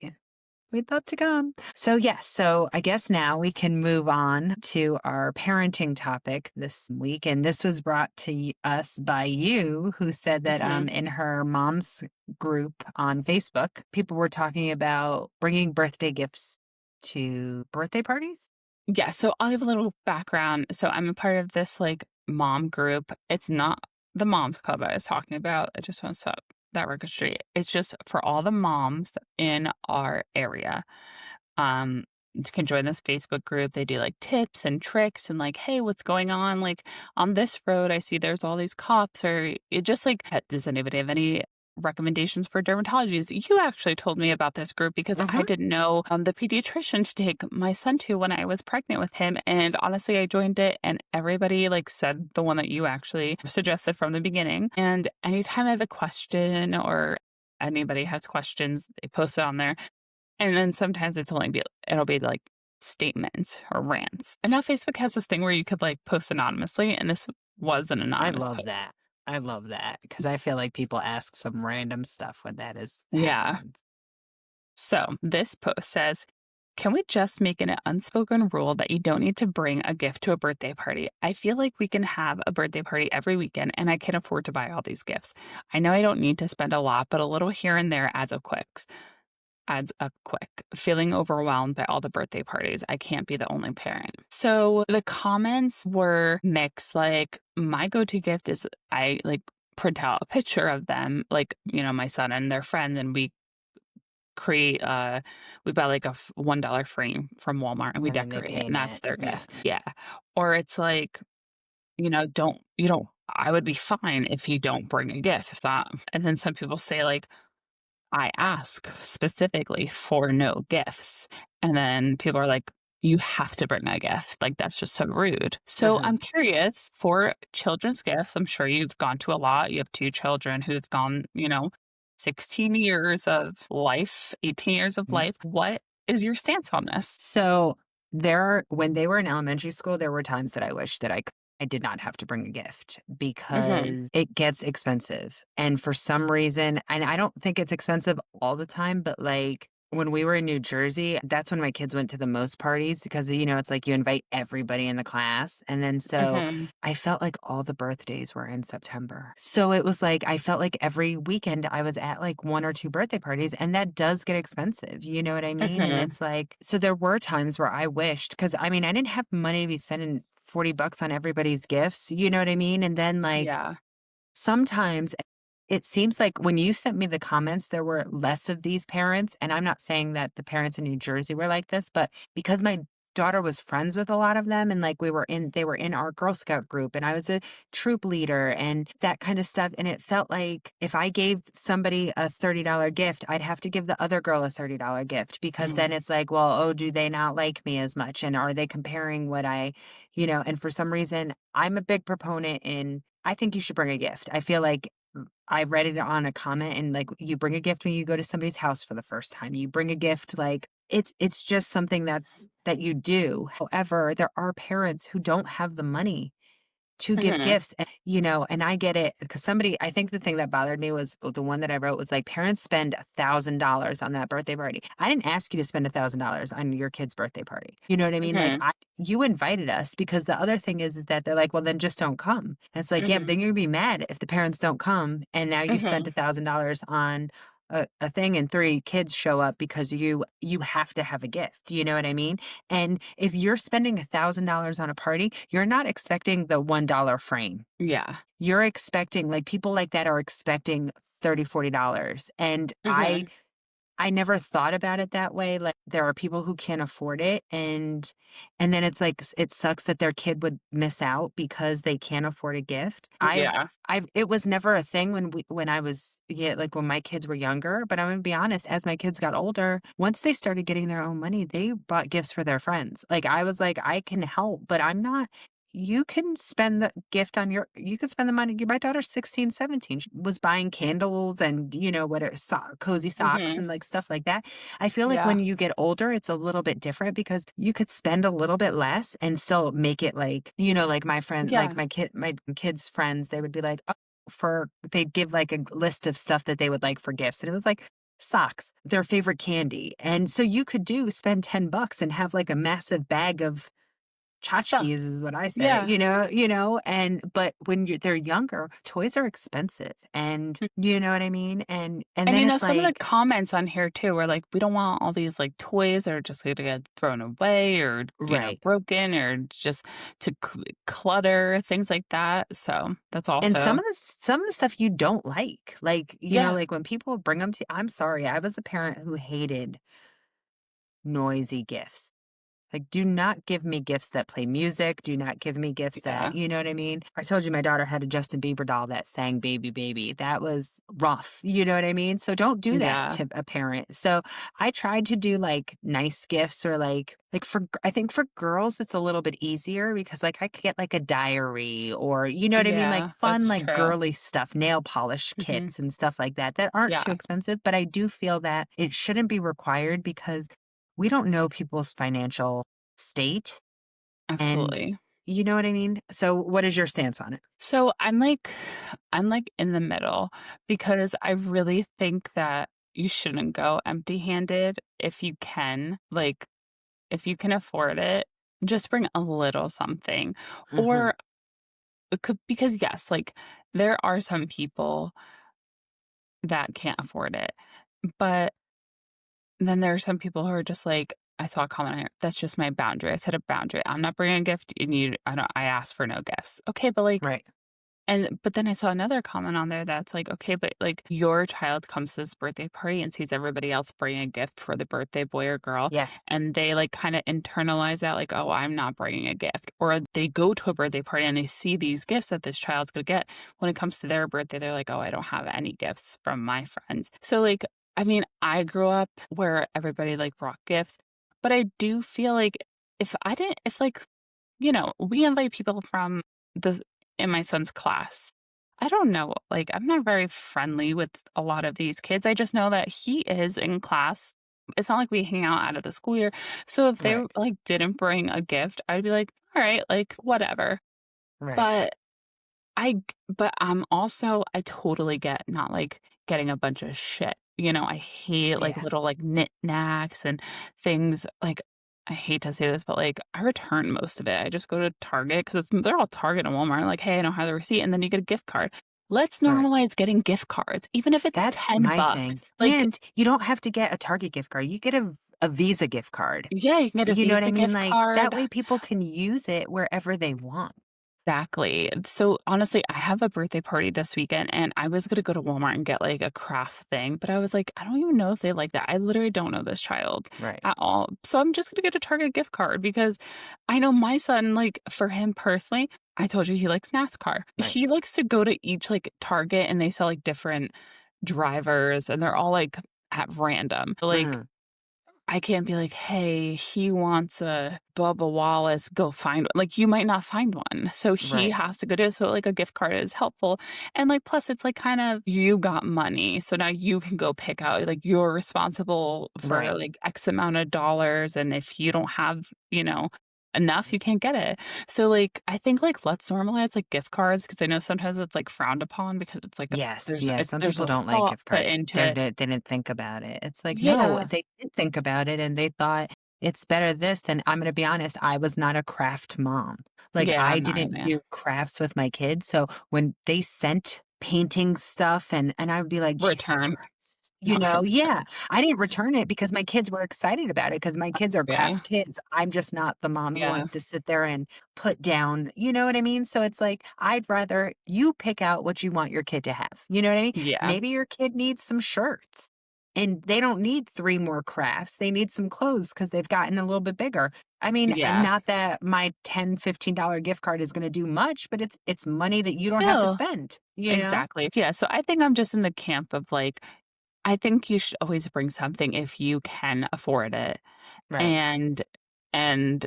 We'd love to come. So, yes, so I guess now we can move on to our parenting topic this week. And this was brought to us by you, who said that Mhm. in her mom's group on Facebook, people were talking about bringing birthday gifts to birthday parties. Yeah, so I'll give a little background. So I'm a part of this, like, mom group. It's not the moms club I was talking about. I just want to set that record straight. It's just for all the moms in our area. You can join this Facebook group. They do like tips and tricks and like, hey, what's going on? Like on this road, I see there's all these cops, or it just like, does anybody have any recommendations for dermatologists. You actually told me about this group because I Mhm. didn't know the pediatrician to take my son to when I was pregnant with him. And honestly, I joined it and everybody like said the one that you actually suggested from the beginning. And anytime I have a question or anybody has questions, they post it on there. And then sometimes it'll be like statements or rants. And now Facebook has this thing where you could like post anonymously, and this was an I anonymous love post. that. I love that because I feel like people ask some random stuff when that is Yeah. happens. So this post says, can we just make an unspoken rule that you don't need to bring a gift to a birthday party? I feel like we can have a birthday party every weekend and I can afford to buy all these gifts. I know I don't need to spend a lot, but a little here and there adds up quick. Feeling overwhelmed by all the birthday parties. I can't be the only parent. So the comments were mixed. Like, my go to gift is I like print out a picture of them, like, my son and their friends, and create, we buy like a $1 frame from Walmart and we And then they decorate it, and paint that's it. their Yeah. gift. Yeah. Or it's like, you don't, I would be fine if you don't bring a gift. If not, and then some people say, like, I ask specifically for no gifts. And then people are like, you have to bring a gift. Like, that's just so rude. So Uh-huh. I'm curious for children's gifts. I'm sure you've gone to a lot. You have two children who've gone, 16 years of life, 18 years of Mhm. life. What is your stance on this? So when they were in elementary school, there were times that I wish that I did not have to bring a gift Hmm. because it gets expensive. And for some reason, and I don't think it's expensive all the time, but like when we were in New Jersey, that's when my kids went to the most parties because, it's like you invite everybody in the class. And then so Hmm. I felt like all the birthdays were in September. So it was like I felt like every weekend I was at like one or two birthday parties, and that does get expensive. You know what I mean? And Hmm. it's like, so there were times where I wished, because I mean, I didn't have money to be spending $40 on everybody's gifts. You know what I mean? And then like Yeah. sometimes it seems like when you sent me the comments, there were less of these parents. And I'm not saying that the parents in New Jersey were like this, but because my daughter was friends with a lot of them and like they were in our Girl Scout group and I was a troop leader and that kind of stuff. And it felt like if I gave somebody a $30 gift, I'd have to give the other girl a $30 gift because then Mhm. it's like, well, oh, do they not like me as much? And are they comparing and for some reason, I'm a big proponent I think you should bring a gift. I feel like I read it on a comment and like you bring a gift when you go to somebody's house for the first time. You bring a gift like it's just something that you do. However, there are parents who don't have the money to give Mhm. gifts, and I get it because I think the thing that bothered me was the one that I wrote was like parents spend $1,000 on that birthday party. I didn't ask you to spend $1,000 on your kid's birthday party. You know what I mean? Like Mhm. you invited us because the other thing is that they're like, well, then just don't come. And it's like, yeah, but Mhm. then you're gonna be mad if the parents don't come and now you spent Mhm. $1,000 on a thing and three kids show up because you have to have a gift. You know what I mean? And if you're spending $1,000 on a party, you're not expecting the $1 frame. Yeah. You're expecting like people like that are expecting 30, $40. And Mhm. I never thought about it that way. Like there are people who can't afford it and then it's like it sucks that their kid would miss out because they can't afford a gift. Yeah. It was never a thing when I was like when my kids were younger, but I'm gonna be honest, as my kids got older, once they started getting their own money, they bought gifts for their friends. Like I was like, I can help, but I'm not you can spend you can spend the money. My daughter's 16, 17. She was buying candles and, cozy socks Mhm. and like stuff like that. I feel like Yeah. when you get older, it's a little bit different because you could spend a little bit less and still make it like, like Yeah. my kids' friends, they would be like, oh, they'd give like a list of stuff that they would like for gifts. And it was like, socks, their favorite candy. And so you could spend $10 and have like a massive bag of Stuff. tchotchkes is what I say, Yeah. but when they're younger, toys are expensive and you know what I mean? And And then it's some of the like comments on here too were like, we don't want all these like toys that are just going to get thrown away or, right. broken or just to clutter, things like that. So that's And also, some of the stuff you don't like, yeah. like when people bring them I'm sorry, I was a parent who hated noisy gifts. Like, do not give me gifts that play music. Do not give me gifts that, Yeah. you know what I mean? I told you my daughter had a Justin Bieber doll that sang Baby Baby. That was rough. You know what I mean? So don't do that Yeah. to a parent. So I tried to do like nice gifts or like for I think for girls it's a little bit easier because like I could get like a diary or you know what I mean, like Yeah, fun that's like true. girly stuff, nail polish Mhm. kits and stuff like that that aren't too Yeah, expensive, but I do feel that it shouldn't be required because we don't know people's financial state and absolutely. you know what I mean? So what is your stance on it? So I'm like in the middle because I really think that you shouldn't go empty-handed if you can. Like, if you can afford it, just bring a little something. Mhm. Or it could, because yes, like there are some people that can't afford it. But then there are some people who are just like, I saw a comment on here, that's just my boundary. I set a boundary. I'm not bringing a gift and I ask for no gifts. Okay, but like, Right. but then I saw another comment on there that's like, okay, but like your child comes to this birthday party and sees everybody else bring a gift for the birthday boy or girl, Yes. and they like kind of internalize that, like, oh, I'm not bringing a gift. Or they go to a birthday party and they see these gifts that this child's gonna get. When it comes to their birthday, they're like, oh, I don't have any gifts from my friends. So like, I mean, I grew up where everybody like brought gifts, but I do feel like if like, we invite people from the in my son's class. I don't know, like, I'm not very friendly with a lot of these kids. I just know that he is in class. It's not like we hang out of the school year. So if they Right. like didn't bring a gift, I'd be like, all right, like whatever. Right. But I'm also, I totally get not like getting a bunch of shit. I hate like Yeah. little like knickknacks and things like, I hate to say this, but like I return most of it. I just go to Target because they're all Target and Walmart. Like, hey, I don't have the receipt, and then you get a gift card. Let's Right. normalize getting gift cards, even if it's That's ten my thing. bucks. Like, And you don't have to get a Target gift card. You get a Visa gift card. yeah, you can get a You know what I Visa mean? gift Like that card. way people can use it wherever they want. Exactly. So honestly, I have a birthday party this weekend and I was going to go to Walmart and get like a craft thing, but I was like, I don't even know if they like that. I literally don't know this child Right. at all. So I'm just going to get a Target gift card because I know my son, like for him personally, I told you he likes NASCAR. Right. He likes to go to each like Target and they sell like different drivers and they're all like at random. Like, Mhm. I can't be like, "Hey, he wants a Bubba Wallace, go find one." Like, you might not find one, so he Right. has to go do it, so, like, a gift card is helpful, and, like, plus it's, like, kind of you got money, so now you can go pick out like, you're responsible for, Right. like, X amount of dollars, and if you don't have, enough, you can't get it. So, like, I think, like, let's normalize, like, gift cards because I know sometimes it's, like, frowned upon because it's, like, Yes, yeah, some there's people a don't like thought gift put cards. into it. They didn't think about it. It's like, no, Yeah. they did think about it and they thought it's better this than I'm gonna be honest, I was not a craft mom. Like, Yeah, I I'm not didn't either. do crafts with my kids, so when they sent painting stuff and I would be like, "Jesus Return. Christ." No, You I know? Yeah. return. I didn't return it because my kids were excited about it because my kids are Yeah. craft kids. I'm just not the mom who Yeah. wants to sit there and put down you know what I mean? So it's like, I'd rather you pick out what you want your kid to have, you know what I mean? Yeah. Maybe your kid needs some shirts, and they don't need 3 more crafts, they need some clothes because 'cause they've gotten a little bit bigger. I mean, Yeah. not that my $10, $15 gift card is gonna do much, but it's money that you don't have to Still, spend, you know? exactly. Yeah, so I think I'm just in the camp of, like, I think you should always bring something if you can afford it, Right. and and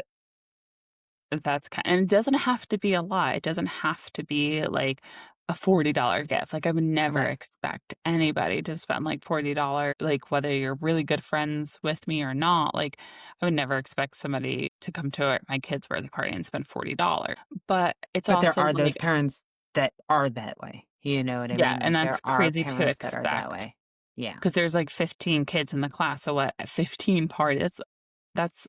and it doesn't have to be a lot. It doesn't have to be, like, a $40 gift. Like, I would never Right. expect anybody to spend, like, $40, like, whether you're really good friends with me or not, like, I would never expect somebody to come to my kid's birthday party and spend $40. But it's But there also, are like, those parents that are that way, you know what I yeah, mean? and Like, there that's are crazy to parents that are that expect. way. Yeah. 'Cause there's, like, 15 kids in the class, so what, 15 parties, that's,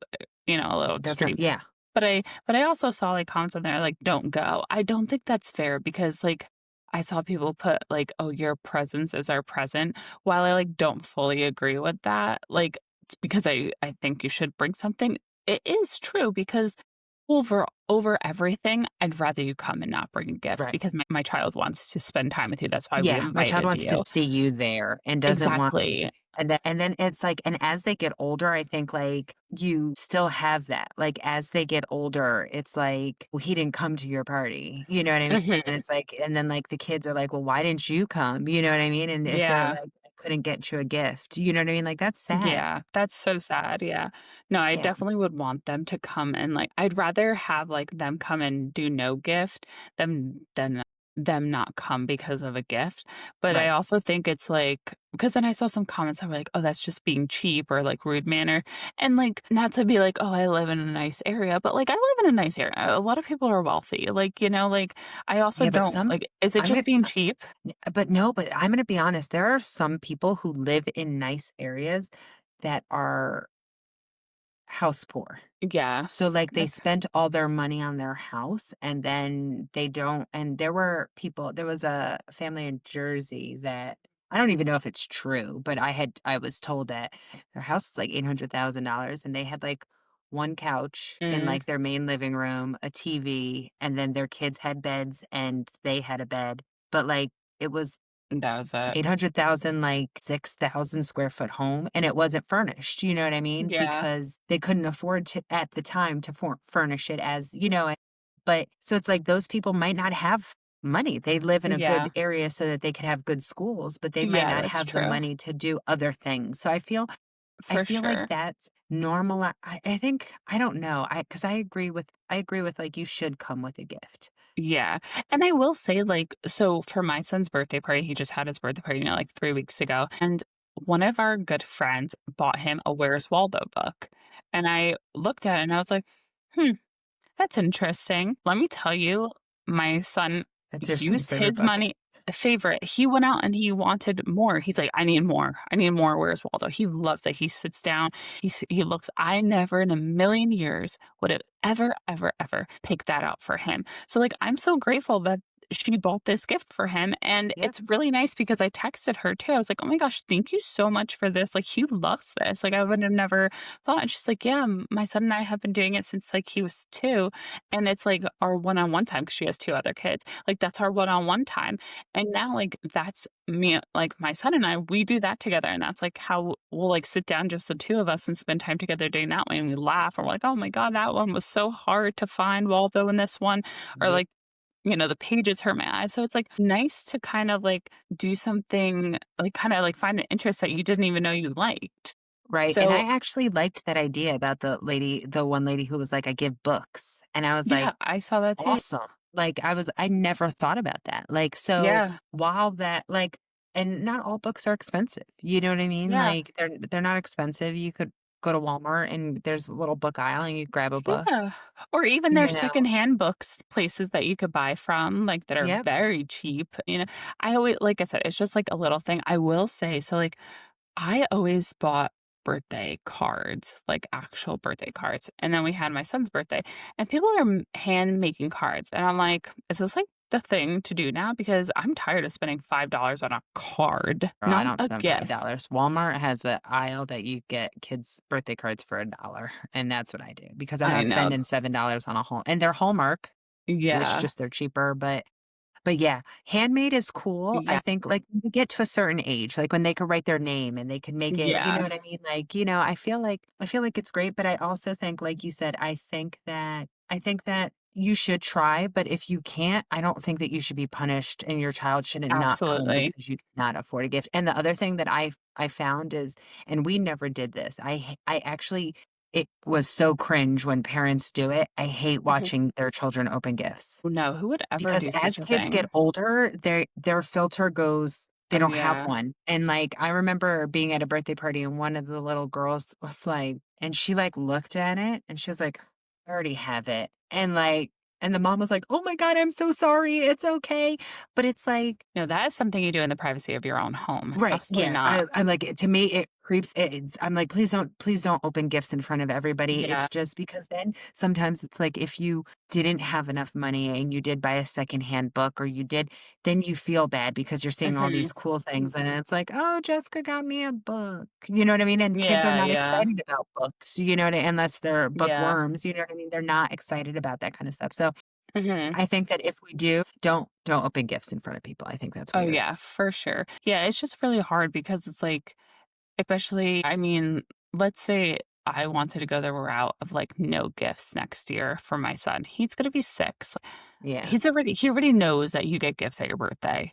a little It doesn't extreme. yeah. But I also saw, like, comments on there, like, "Don't go." I don't think that's fair because, like, I saw people put, like, "Oh, your presence is our present." While I, like, don't fully agree with that, like, it's because I think you should bring something. It is true because over everything, I'd rather you come and not bring a gift Right. because my child wants to spend time with you. That's why we Yeah, my child invited wants to you. see you there and doesn't want Exactly. And then it's like, and as they get older, I think, like, you still have that. Like, as they get older, it's like, "Well, he didn't come to your party." You know what I mean? And Mhm. it's like, and then, like, the kids are like, "Well, why didn't you come?" You know what I mean? And if they're Yeah. like, "I couldn't get you a gift." You know what I mean? Like, that's sad. Yeah, that's so sad, yeah. No, I Yeah. definitely would want them to come and, like I'd rather have, like, them come and do no gift than them not come because of a gift, but I Right. also think it's, like because then I saw some comments that were like, "Oh, that's just being cheap," or, like, rude manner, and, like, not to be like, "Oh, I live in a nice area," but, like, I live in a nice area. A lot of people are wealthy, like, like, I also Yeah, but don't some like, is it I'm gonna just being cheap? but no, but I'm gonna be honest, there are some people who live in nice areas that are house poor. Yeah. So, like, they Like spent all their money on their house, and then they don't, and there was a family in Jersey that I don't even know if it's true, but I was told that their house is like $800,000, and they had, like, 1 couch in, mm, like, their main living room, a TV, and then their kids had beds, and they had a bed, but, like, it was that was it. 800,000, like, 6,000 square foot home, and it wasn't furnished, you know what I mean? Yeah. Because they couldn't afford to at the time to furnish it, as but so it's like those people might not have money. They live in a good Yeah. area so that they could have good schools, but they might Yeah, not that's have the true. money to do other things. So I For feel like sure. that's normal. I think I don't know. Because I agree with, like, you should come with a gift. Yeah, and I will say, like, so for my son's birthday party, he just had his birthday party, like 3 weeks ago, and one of our good friends bought him a Where's Waldo book, and I looked at it and I was like, "Hmm, that's interesting." Let me tell you, my son That's your son's used favorite his book. money favorite. He went out and he wanted more. He's like, "I need more. I need more Where's Waldo?" He loves it. He sits down, he looks I never in a million years would have ever, ever, ever picked that out for him. So, like, I'm so grateful that she bought this gift for him, and Yep. it's really nice because I texted her too. I was like, "Oh my gosh, thank you so much for this. Like, he loves this. Like, I would have never thought." And she's like, "Yeah, my son and I have been doing it since, like, he was 2, and it's, like, our one-on-one time because she has 2 other kids. Like, that's our one-on-one time, and now, like, that's me like, my son and I, we do that together, and that's, like, how we'll, like, sit down, just the 2 of us, and spend time together doing that way, and we laugh, and we're like, "Oh my god, that one was so hard to find Waldo in this one," or, Yep. like, the pages hurt my eyes. So it's, like, nice to kind of, like, do something, like, kinda, like, find an interest that you didn't even know you liked. Right, and So I actually liked that idea about the one lady who was like, "I give books," and I was like, yeah, I saw that too. "Awesome." Like, I never thought about that, like, so Yeah, while that, like, and not all books are expensive, you know what I mean? yeah. Like, they're not expensive. You could go to Walmart and there's a little book aisle and you grab a book, Yeah, or even you there's know? secondhand books, places that you could buy from, like, that are Yep. very cheap, I always like I said, it's just, like, a little thing. I will say, so, like, I always bought birthday cards, like, actual birthday cards, and then we had my son's birthday, and people are hand making cards, and I'm like, "Is this, like, the thing to do now?" Because I'm tired of spending $5 on a card, Girl, I not don't a spend gift. $5. Walmart has an aisle that you get kids' birthday cards for $1, and that's what I do because I'm I not know. spending $7 on a whole, and they're Hallmark, which Yeah. just they're cheaper, but yeah, handmade is cool. I Yeah. think, like, when you get to a certain age, like, when they could write their name and they could make it, you know Yeah. what I mean? Like, I feel like it's great, but I also think, like you said, I think that you should try, but if you can't, I don't think that you should be punished and your child shouldn't not come Absolutely. because you cannot afford a gift. And the other thing that I found is, and we never did this. I actually, it was so cringe when parents do it. I hate Mhm. watching their children open gifts. No, who would ever Because do as such a kids get thing? older, their filter goes, they Oh, don't have yeah. one, and, like, I remember being at a birthday party and one of the little girls was like, and she, like, looked at it and she was like, "I already have it," and, like, and the mom was like, "Oh my god, I'm so sorry, it's okay," but it's like, No, that is something you do in the privacy of your own home. It's right, absolutely yeah, not. I'm like, to me, it creeps, I'm like, please don't open gifts in front of everybody." Yeah. It's just because then sometimes it's like if you didn't have enough money and you did buy a secondhand book, or you did, then you feel bad because you're seeing all Mhm. these cool things and it's like, "Oh, Jessica got me a book." You know what I mean? And kids are Yeah, not yeah, excited about books, unless they're yeah. bookworms, you know what I mean? They're not excited about that kind of stuff. So, Mhm. I think that if we do, don't open gifts in front of people. I think that's Oh, weird. yeah, for sure. Yeah, it's just really hard because it's like especially, I mean, let's say I wanted to go the route of like no gifts next year for my son. He's going to be 6. Yeah. He already knows that you get gifts at your birthday,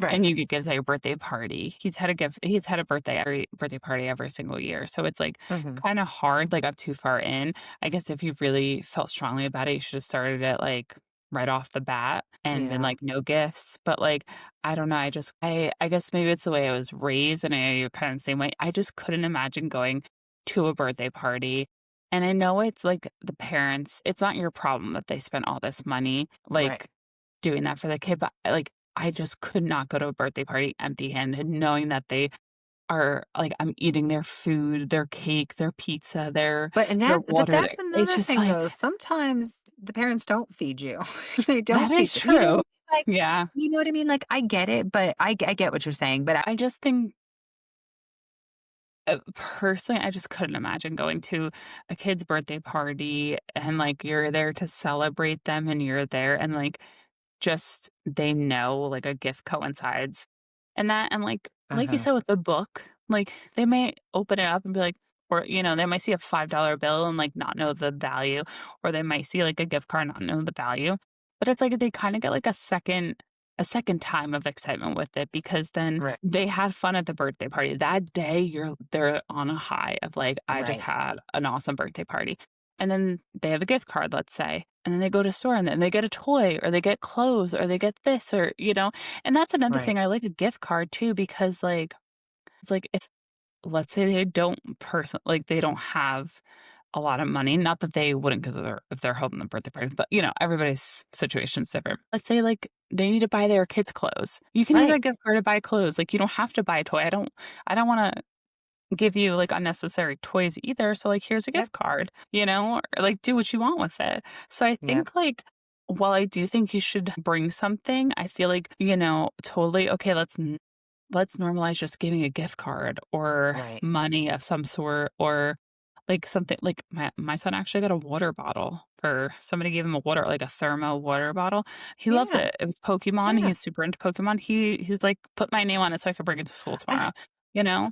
and Right. you get gifts at your birthday party. He's had a birthday party every single year, so it's, like, Mhm. kinda hard, like, I'm too far in. I guess if you really felt strongly about it, you should have started it, like, right off the bat and been Yeah. like, "No gifts," but, like, I don't know, I guess maybe it's the way I was raised, and I know you're kinda the same way. I just couldn't imagine going to a birthday party, and I know it's, like, the parents it's not your problem that they spent all this money, Right. like, doing that for the kid, but, like, I just could not go to a birthday party empty-handed knowing that they are like, I'm eating their food, their cake, their pizza, their But water, that's it's another just thing like though. Sometimes the parents don't feed you. They don't that feed is you. You know what I true. mean? Like, Yeah. you know what I mean? Like, I get it, but I get what you're saying, but I just think, personally, I just couldn't imagine going to a kid's birthday party and, like, you're there to celebrate them and you're there and, like, just they know, like, a gift coincides. And that and, like you Uh-huh. said with the book, like, they may open it up and be like or, they might see a $5 bill and, like, not know the value, or they might see, like, a gift card, not know the value. But it's like they kinda get, like, a second time of excitement with it because then Right. they had fun at the birthday party. That day, they're on a high of, like, "I just Right. had an awesome birthday party." And then they have a gift card, let's say, and then they go to store and then they get a toy or they get clothes or they get this or. And that's another Right. thing, I like a gift card too because, like, it's like if let's say they don't like, they don't have a lot of money, not that they wouldn't 'cause if they're holding the birthday party, but, everybody's situation's different. Let's say, like, they need to buy their kids clothes. You can use Right. that gift card to buy clothes, like, you don't have to buy a toy. I don't wanna give you, like, unnecessary toys either, so, like, here's a Yep. gift card, or, like, do what you want with it. So I Yep. think, like, while I do think you should bring something, I feel like, totally, okay, let's normalize just giving a gift card or Right. money of some sort or, like, something like my son actually got a water bottle for somebody gave him a water like, a thermo water bottle. He loves Yeah. it. It was Pokemon. Yeah. He's super into Pokemon. He's like, "Put my name on it so I can bring it to school I tomorrow." You know?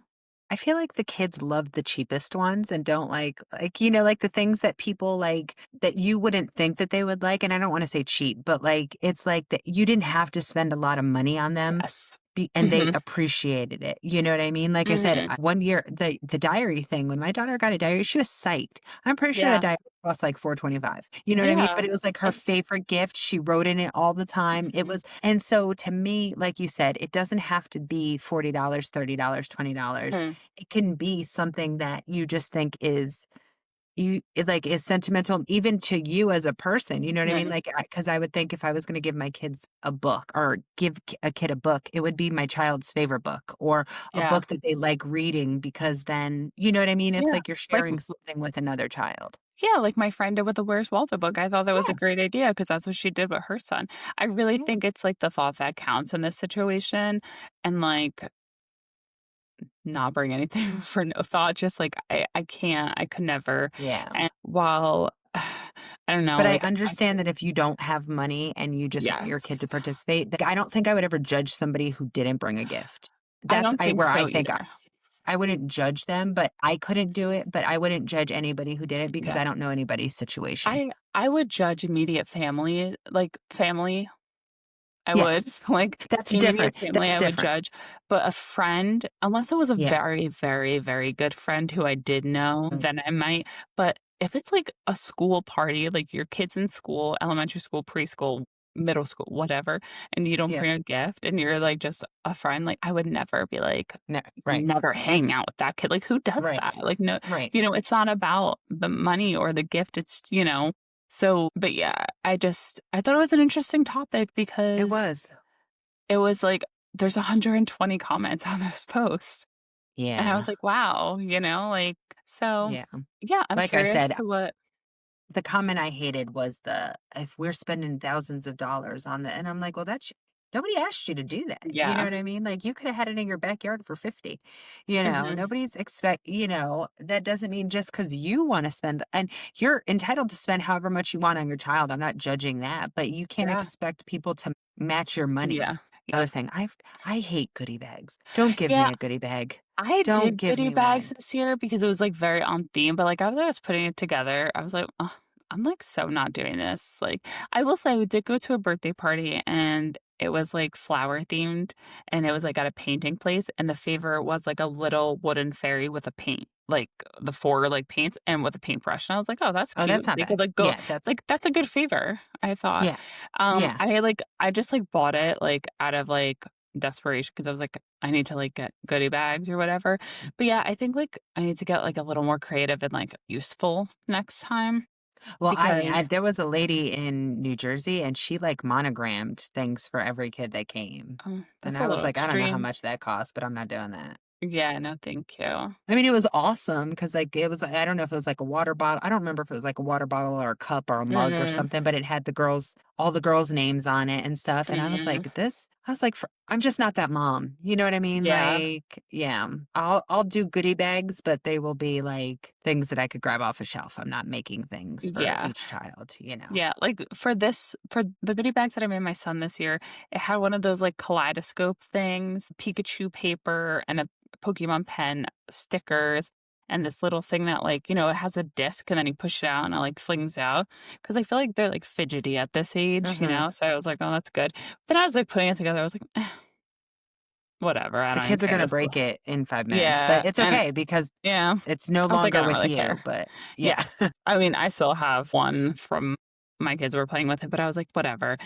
I feel like the kids love the cheapest ones and don't like the things that people like that you wouldn't think that they would like, and I don't wanna say cheap, but, like, it's like that you didn't have to spend a lot of money on them, Yes. and they Mhm. appreciated it, you know what I mean? Like I said, Mhm. one year, the diary thing, when my daughter got a diary, she was psyched. I'm pretty sure that Yeah. diary cost like $4.25, you know what I mean? Yeah. But it was like her And favorite gift, she wrote in it all the time, it mhm. was and so to me, like you said, it doesn't have to be $40, $30, $20. Mhm. It can be something that you just think is like, is sentimental even to you as a person, you know what I mean? Mhm. Like, because I would think if I was gonna give my kids a book or give a kid a book, it would be my child's favorite book or a Yeah. book that they like reading because then you know what I mean? It's Yeah. like you're Like sharing something with another child. yeah, like my friend did with the Where's Waldo book. I thought that was a Yeah, great idea because that's what she did with her son. I really yeah, think it's, like, the thought that counts in this situation and, like, not bring anything for no thought, just, like, I can't, I could never, yeah. and while I don't know, But I like understand that if you don't have money and you just want your kid yes. to participate, like, I don't think I would ever judge somebody who didn't bring a gift. I That's don't think where I so think either. I wouldn't judge them, but I couldn't do it, but I wouldn't judge anybody who did it because Yeah. I don't know anybody's situation. I would judge immediate family, like, family, I would. Yes. Like, That's different. immediate family, That's I would different. judge, but a friend, unless it was a Yeah. very, very, very good friend who I did know, Mm. then I might, but if it's, like, a school party, like, your kid's in school, elementary school, preschool, middle school, whatever, and you don't Yeah. bring a gift and you're, like, just a friend, like, I would never be like, No, right. never hang out with that kid, like, who does Right. that? Like, no, Right. it's not about the money or the gift, so, but yeah, I thought it was an interesting topic It because was. it was like, there's 120 comments on this post, and I was Yeah. like, "Wow," like, so, Yeah. yeah, I'm Like I curious said, to what the comment I hated was the if we're spending thousands of dollars on the and I'm like, well, that's nobody asked you to do that. You know yeah, what I mean? Like you could have had it in your backyard for 50. mhm, Nobody's that doesn't mean just because you want to spend and you're entitled to spend however much you want on your child. I'm not judging that, but you can't yeah, expect people to match your money. yeah. Other thing, I hate goodie bags. Don't give me Yeah, a goodie bag. I Don't did give goodie me bags one. this year because it was, like, very on theme, but, like, as I was putting it together, I was like, "Ugh, I'm, like, so not doing this." Like, I will say we did go to a birthday party, and it was, like, flower themed, and it was, like, at a painting place, and the favor was, like, a little wooden fairy with a paint, like, the 4, like, paints and with a paintbrush, and I was like, "Oh, that's Oh, cute." that's not They could, bad. like, go Yeah, that's like, that's a good favor, I thought. yeah. Yeah. I just, like, bought it, like, out of, like, desperation because I was like, I need to, like, get goodie bags or whatever. But yeah, I think, like, I need to get, like, a little more creative and, like, useful next time Well, because there was a lady in New Jersey, and she, like, monogrammed things for every kid that came. And that's a I was little like, "I don't know how extreme. much that costs, but I'm not doing that." Yeah, no, thank you. I mean, it was awesome because, like, it was I don't know if it was, like, a water bottle. I don't remember if it was, like, a water bottle or a cup or a mug or Mm, something, but it had all the girls' names on it and stuff, and mm, I was like, "For I'm just not that mom." You know what I mean? yeah, Like, yeah, I'll do goodie bags, but they will be, like, things that I could grab off a shelf. I'm not making things for yeah. each child, you know? Yeah, like, for the goodie bags that I made my son this year, it had one of those, like, kaleidoscope things, Pikachu paper, and a Pokemon pen, stickers, and this little thing that, like, it has a disc, and then you push it out, and it, like, flings out. Because I feel like they're, like, fidgety at this age, Mhm. so I was like, "Oh, that's good." Then I was, like, putting it together, I was like, "Eh, whatever, I The don't even kids are care." gonna This break it in 5 minutes, Yeah, but it's and okay because yeah. it's no I was like, "I longer don't with really you, care." but yeah. Yes. I mean, I still have one from my kids were playing with it, but I was like, "Whatever."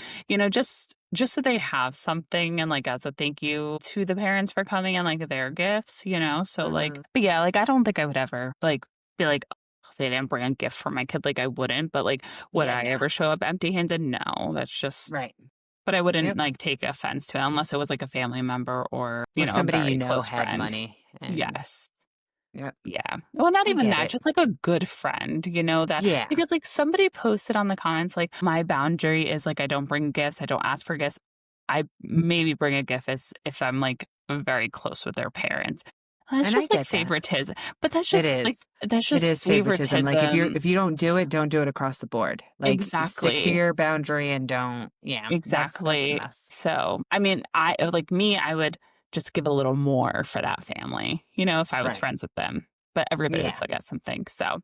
Just so they have something and, like, as a thank you to the parents for coming and, like, their gifts, So, like Mhm. but yeah, like, I don't think I would ever, like, be like, "Oh, they didn't bring a gift for my kid." Like, I wouldn't, but, like, would Yeah, I no. ever show up empty-handed? No. That's just Right. but I wouldn't, Yep. like, take offense to it unless it was, like, a family member or, With a somebody you very know close had friend. money and Yes. yep, Yeah. Well, not I even get that, it. just like a good friend, that Yeah, because like somebody posted on the comments, like, my boundary is like I don't bring gifts, I don't ask for gifts. I maybe bring a gift as if I'm like very close with their parents. That's and I just like get that. favoritism. But that's It just like is. that's It just is favoritism, like, favoritism. if you don't do it across the board. Like, stick to Exactly. your boundary and don't yeah, that's a Exactly. mess. So, I mean, like me, I would just give a little more for that family, if I was Right. friends with them. But everybody would Yeah. still get something. So,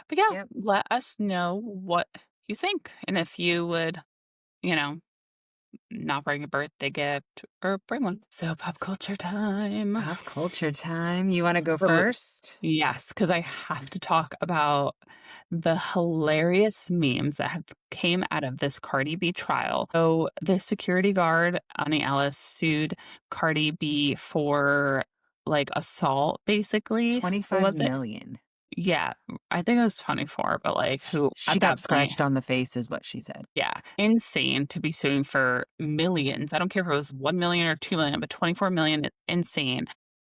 but yeah, Yep. let us know what you think and if you would, you know, not bring a birthday gift or bring one. So, pop culture time. Pop culture time. You wanna go So, first? yes, because I have to talk about the hilarious memes that have came out of this Cardi B trial. So the security guard, Ani Ellis, sued Cardi B for like assault, basically. What was it? 25,000,000. Yeah, I think it was 24, but like who She at got that point, scratched on the face is what she said. yeah, insane to be suing for millions. I don't care if it was 1 million or 2 million, but 24 million, insane.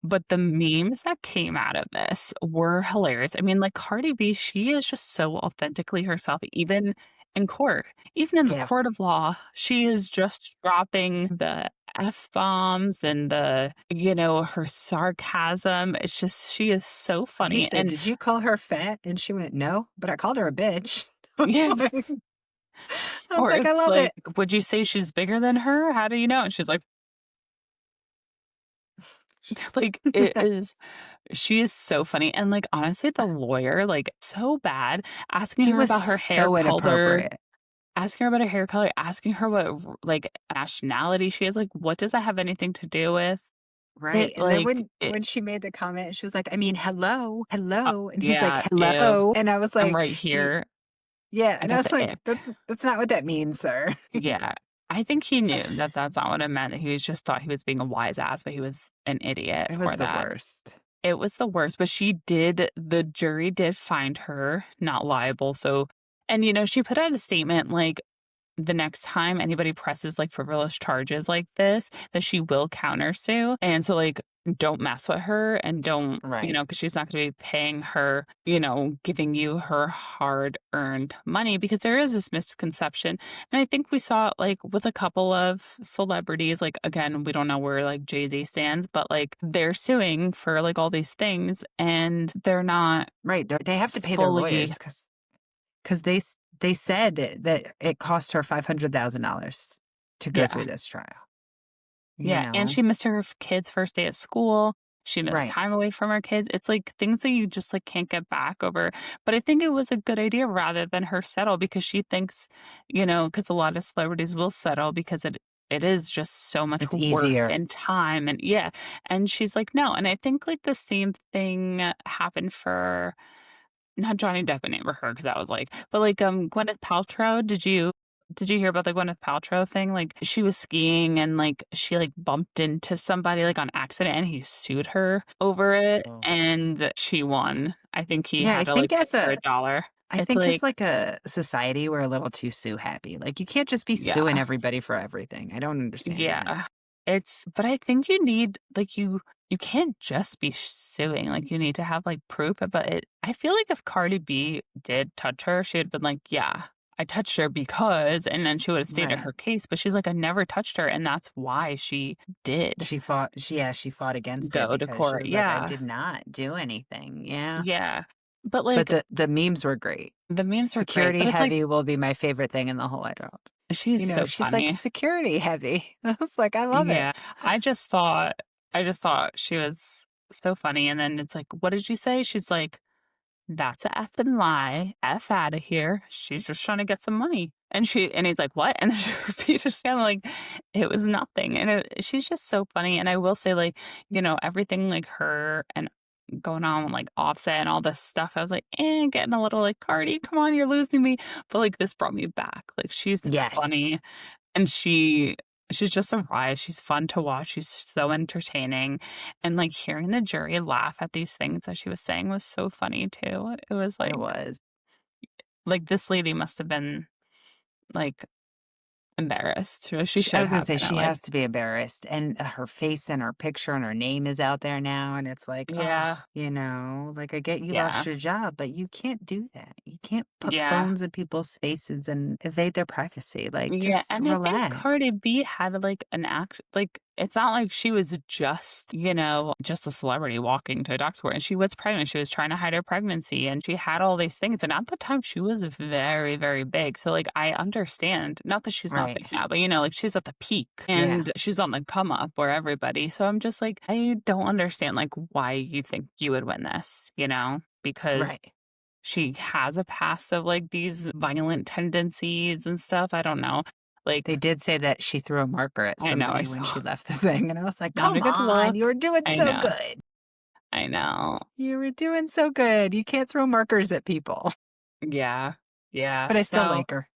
But the memes that came out of this were hilarious. I mean, like Cardi B, she is just so authentically herself, even in court. Even in the Yeah. court of law, she is just dropping the F bombs and her sarcasm. It's just, she is so He funny. said, And "Did you call her fat?" And she went, "No, but I called her a bitch." I was yeah, like or "I it's love like, it." would you say she's bigger than her? How do you know? And she's like, like it is she is so funny, and, like, honestly, the lawyer, like, so bad, asking He her was about her hair so color, inappropriate, asking her about her hair color, asking her what like, nationality she is, like, what does that have anything to do with right? it? And then Like, it when she made the comment, she was like, "I mean, hello, hello," and he's like, yeah, ew, "Hello," and I was I'm like, right "Do here. yeah," I and I got was the like, ick. That's not what that means, sir." Yeah. I think he knew that that's not what it meant, he was just thought he was being a wise ass, but he was an idiot It for was the that. worst. It was the worst, but the jury did find her not liable, so and, she put out a statement, like, the next time anybody presses, like, frivolous charges like this, that she will countersue, and so, like, don't mess with her and don't Right. because she's not gonna be paying her, giving you her hard-earned money because there is this misconception, and I think we saw it, like, with a couple of celebrities, like, again, we don't know where, like, Jay-Z stands, but, like, they're suing for, like, all these things, and they're not Right, they have to pay their fully lawyers because. 'Cause they said that it cost her $500,000 to go yeah. through this trial. you Yeah, and know? she missed her kid's first day at school. She missed Right. time away from her kids. It's like things that you just like can't get back over. But I think it was a good idea rather than her settle because she thinks, because a lot of celebrities will settle because it is just so much It's work easier. and time and yeah. And she's like, no. And I think like the same thing happened for not Johnny Depp and Amber Heard, 'cause that was but, Gwyneth Paltrow, did you hear about the Gwyneth Paltrow thing? Like, she was skiing and, she, bumped into somebody, on accident, and he sued her over it, Oh. and she won. I think he Yeah, had I to, think pay as her a $1. I It's think as like like a society, we're a little too sue happy. Like, you can't just be suing yeah. everybody for everything. I don't understand that. Yeah. But I think you need you can't just be suing, you need to have, proof, but I feel like if Cardi B did touch her, she would've been like, "Yeah, I touched her because," and then she would've stated Right. her case, but she's like, "I never touched her," and that's why she did She fought against it go to because she court. was like, "I Yeah. did not do anything." Yeah. Yeah. But, But the memes were great. the memes were great, Security but it's like heavy will be my favorite thing in the whole wide world. she's so She's like, funny. "Security heavy." I was like, "I love it." Yeah. I just thought I just thought she was so funny, and then it's like, "What did you say?" She's like, "That's a effing lie. F out of here. She's just trying to get some money." And he's like, "What?" And then she repeated it again, it was nothing. And she's just so funny. And I will say, everything her and going on with Offset and all this stuff, I was like, getting a little Cardi, come on, you're losing me. But this brought me back. She's Yes. funny and she's just a riot. She's fun to watch. She's so entertaining. And, hearing the jury laugh at these things that she was saying was so funny too. It was It was. this lady must have been, like, embarrassed, or she I should was gonna have say been she has to be embarrassed, and her face and her picture and her name is out there now, and it's like, oh, Yeah, I get you yeah, lost your job, but you can't do that. You can't put yeah. phones in people's faces and evade their privacy. Like, Yeah, just and I think relax. Cardi B had, an act it's not like she was just, just a celebrity walking to a doctor's court, and she was pregnant, she was trying to hide her pregnancy, and she had all these things, and at the time, she was very, very big, so, I understand, not that she's not Right. big now, but, she's at the peak, Yeah. and she's on the come up where everybody so I'm just like, I don't understand, why you think you would win this, because Right. she has a past of, these violent tendencies and stuff, I don't know. They Like, did say that she threw a marker at I know, I somebody when saw she left the thing, and I was like, not a "Come good on, look. you were doing I so know, good. I know. You were doing so good. You can't throw markers at people." Yeah, yeah, But I still so like her.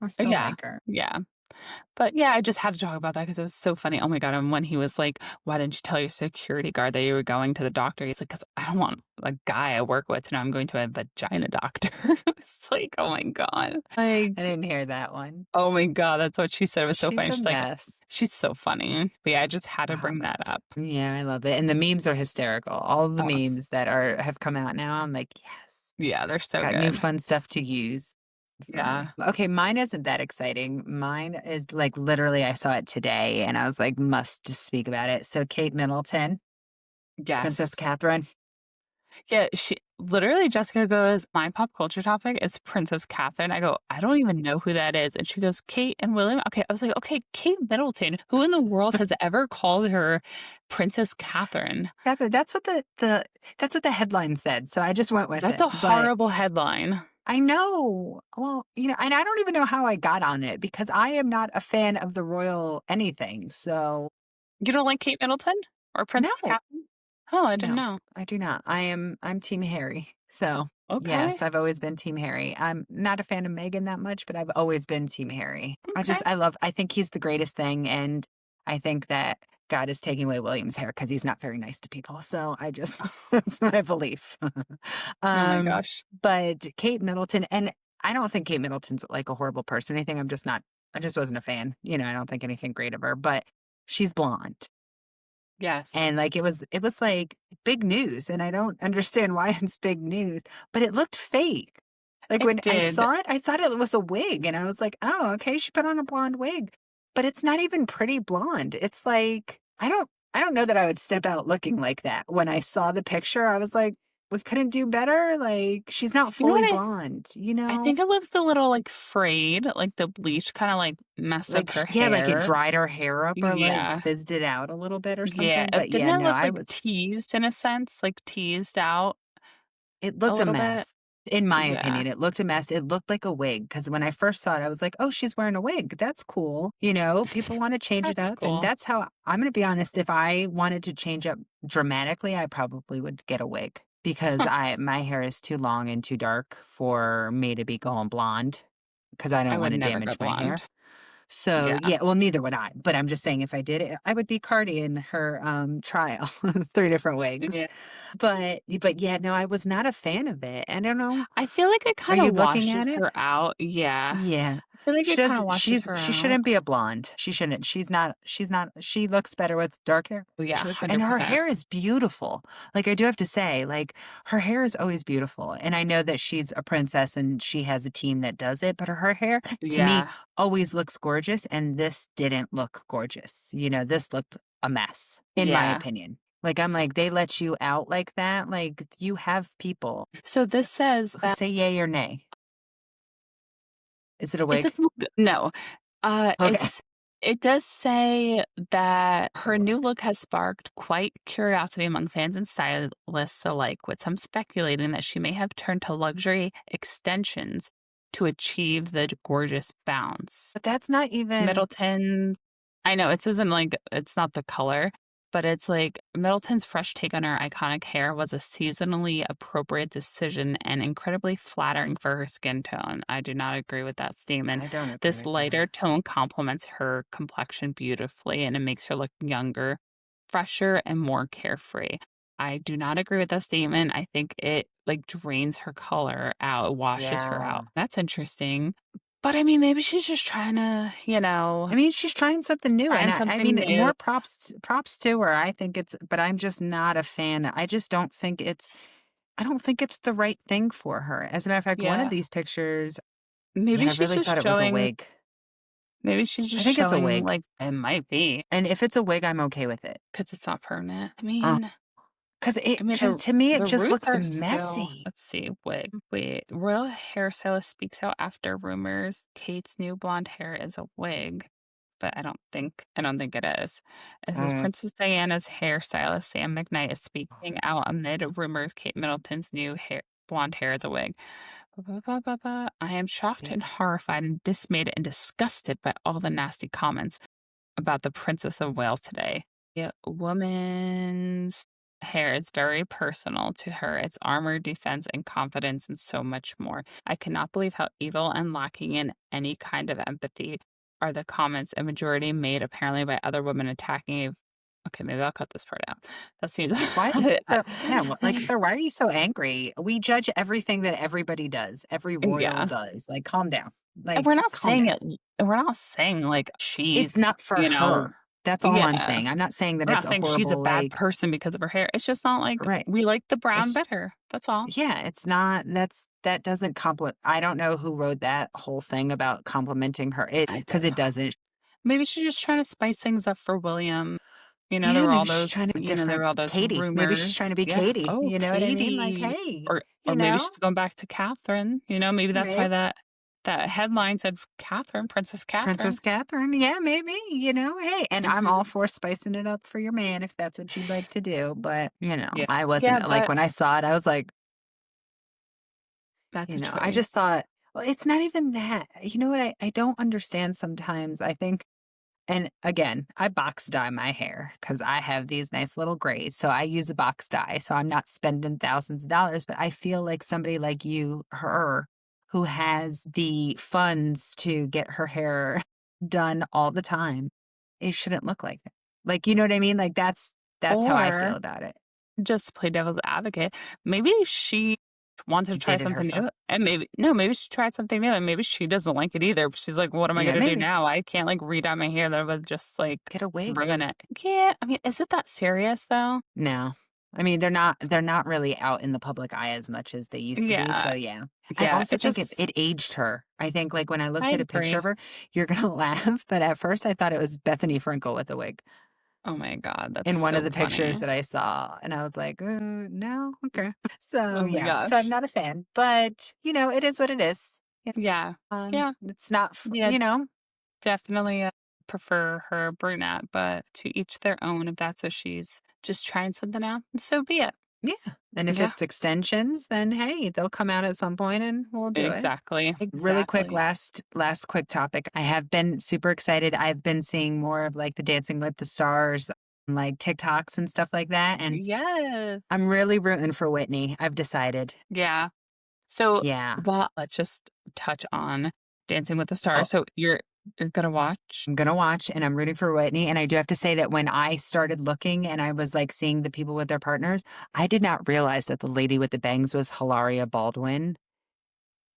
I still yeah, like her. yeah. But, yeah, I just had to talk about that because it was so funny. Oh my god, and when he was like, "Why didn't you tell your security guard that you were going to the doctor?" He's like, "'Cause I don't want a guy I work with to know I'm going to a vagina doctor." It's like, oh my god. I didn't hear that one. Oh my god, that's what she said. It was so She's funny. a She's like mess. she's so funny. But, yeah, I just had to Oh, bring that that's up. yeah, I love it, and the memes are hysterical. All of the Oh, memes that have come out now, I'm like, "Yes." yeah, they're so Got new good. fun stuff to use for me. Yeah. Okay, mine isn't that exciting. Mine is, like, literally I saw it today, and I was like, "Must just speak about it." So Kate Middleton, Princess Yes. Catherine. Yeah, she literally Jessica goes, "My pop culture topic is Princess Catherine." I go, "I don't even know who that is." And she goes, "Kate and William." Okay, I was like, "Okay, Kate Middleton. Who in the world has ever called her Princess Catherine?" Catherine, that's what the headline said, so I just went with That's it, a but horrible headline. I know. Well, and I don't even know how I got on it because I am not a fan of the royal anything. So, You don't like Kate Middleton or Princess no, Catherine? Oh, I didn't no, know. I do not. I'm Team Harry. So, Okay, yes, I've always been Team Harry. I'm not a fan of Meghan that much, but I've always been Team Harry. okay. I think he's the greatest thing. And I think that God is taking away William's hair because he's not very nice to people. So that's my belief. Oh my um, gosh. but Kate Middleton, and I don't think Kate Middleton's like a horrible person or anything. I just wasn't a fan. I don't think anything great of her, but she's blonde. Yes, And like it was like big news. And I don't understand why it's big news, but it looked fake. Like it when I did. saw it, I thought it was a wig. And I was like, oh, okay, she put on a blonde wig. But it's not even pretty blonde. It's like I don't know that I would step out looking like that. When I saw the picture, I was like, we couldn't do better? Like, she's not You know fully what blonde, you I know? think it looked a little, like, frayed, like, the bleach kinda, like, messed up Like, her yeah, like it hair. dried her hair up or like Yeah. fizzed it out a little bit or Yeah, something. But didn't yeah, it no, look, I like, was teased in a sense? Like, teased out it a looked a little bit? mess. In my Yeah, opinion, it looked a mess. It looked like a wig because when I first saw it, I was like, "Oh, she's wearing a wig. That's cool." You know, people want to change it that's up, and cool. that's how I'm going to be honest. If I wanted to change up dramatically, I probably would get a wig because Huh, I my hair is too long and too dark for me to be going blonde because I I don't would want to never go damage my hair. blonde. So, Yeah, yeah, well, neither would I, but I'm just saying if I did it, I would be Cardi in her, trial, 3 different wigs. yeah. But yeah, no, I was not a fan of it. I don't know. I feel like it Are kinda you looking washes at it? her out, yeah. Yeah. I feel like it kinda washes her She out. shouldn't be a blonde. She shouldn't. She's not she looks better with dark hair. Oh, yeah, She looks and her 100%. hair is beautiful. Like, I do have to say, like, her hair is always beautiful, and I know that she's a princess and she has a team that does it, but her hair, to me, Yeah, always looks gorgeous, and this didn't look gorgeous. You know, this looked a mess, in my yeah. opinion. Like, I'm like, "They let you out like that?" Like, you have people So this says who that say yay or nay. Is it a it wig? doesn't look no. Okay. It does say that her new look has sparked quite curiosity among fans and stylists alike, with some speculating that she may have turned to luxury extensions to achieve the gorgeous bounce. But that's not even Middleton I know it isn't like it's not the color, but it's like Middleton's fresh take on her iconic hair was a seasonally appropriate decision and incredibly flattering for her skin tone. I do not agree with that statement. I don't agree This with that. lighter tone complements her complexion beautifully and it makes her look younger, fresher, and more carefree. I do not agree with that statement. I think it like drains her color out, it washes her out. Yeah. That's interesting. But I mean, maybe she's just trying to, I mean, she's trying something new, and find I something mean, new. more props to her. I think it's but I'm just not a fan. I don't think it's the right thing for her. As a matter of fact, one of Yeah. these pictures, Maybe yeah, I she's really just thought it was a showing wig. maybe she's I just think it's a showing, wig, like it might be and if it's a wig, I'm okay with it. 'cause it's not permanent. Uh, 'Cause I it mean, just to me, it the just roots looks are still messy. let's see, wait. Royal hairstylist speaks out after rumors Kate's new blonde hair is a wig, but I don't think it is. It says Mm, Princess Diana's hairstylist, Sam McKnight, is speaking out amid rumors Kate Middleton's new blonde hair is a wig. Ba, ba, ba, ba, ba. I am shocked see, and horrified and dismayed and disgusted by all the nasty comments about the Princess of Wales today. The woman's hair is very personal to her. It's armor, defense, and confidence, and so much more. I cannot believe how evil and lacking in any kind of empathy are the comments a majority made apparently by other women attacking a okay, maybe I'll cut this part out. That seems why so yeah, well, like, "Sir, why are you so angry? We judge everything that everybody does, every royal yeah. does, like, calm down. And Like, calm down." we're not saying like It's she's, not for you know her. That's all I'm yeah. saying. I'm not saying that We're it's not a saying she's a horrible, bad like person because of her hair. It's just not like right. we like the brown It's better. That's all. yeah, it's not that doesn't compliment I don't know who wrote that whole thing about complimenting her. I Because don't it know. doesn't. Maybe she's just trying to spice things up for William. Yeah, maybe she's trying to be There different. were all those Katie. Maybe she's trying rumors. to be Yeah. Katie. Oh, You know what I mean? Like, Katie. hey, Or you maybe know, she's going back to Catherine. Maybe that's why maybe that headline said Catherine, Princess Catherine. Princess Catherine. Yeah, maybe, hey, and I'm all Mhm. for spicing it up for your man if that's what you'd like to do. But, Yeah. I Yeah, wasn't like but when I saw it, I was like, that's a I just choice. thought, well, it's not even that. You know what? I don't understand sometimes. I think, and again, I box dye my hair because I have these nice little grays. So I use a box dye. So I'm not spending thousands of dollars, but I feel like somebody like her, who has the funds to get her hair done all the time, it shouldn't look like that. Like, you know what I mean? Like that's how I feel Or about it. just to play devil's advocate, maybe she wants to try Did it something herself. new, and maybe she tried something new, and maybe she doesn't like it either, but she's like, "What am I Yeah, gonna do maybe now? I can't, like, redye my hair, that would just, like, get a wig. ruin it." Yeah, I mean, is it that serious, though? No. I mean, they're not really out in the public eye as much as they used to be, Yeah, so yeah. I yeah, also think it aged her. I think, like, when I I looked at a picture agree. of her, you're gonna laugh, but at first I thought it was Bethany Frankel with a wig. Oh my god, that's in one of so the pictures funny. that I saw, and I was like, no? Okay." So, Oh my yeah. So I'm gosh. not a fan, but, it is what it is. Yeah. Yeah. It's not f Yeah, definitely, prefer her brunette, but to each their own. If that's what she's just trying something out, so be it. Yeah, and if Yeah, it's extensions, then, hey, they'll come out at some point and we'll do it. exactly, Really quick, exactly. last quick topic. I have been super excited. I've been seeing more of, like, the Dancing with the Stars, like, TikToks and stuff like that, and Yes. I'm really rooting for Whitney, I've decided. Yeah. So, Yeah. well, let's just touch on Dancing with the Oh, Stars. So you're gonna watch? I'm gonna watch, and I'm rooting for Whitney, and I do have to say that when I started looking and I was, like, seeing the people with their partners, I did not realize that the lady with the bangs was Hilaria Baldwin,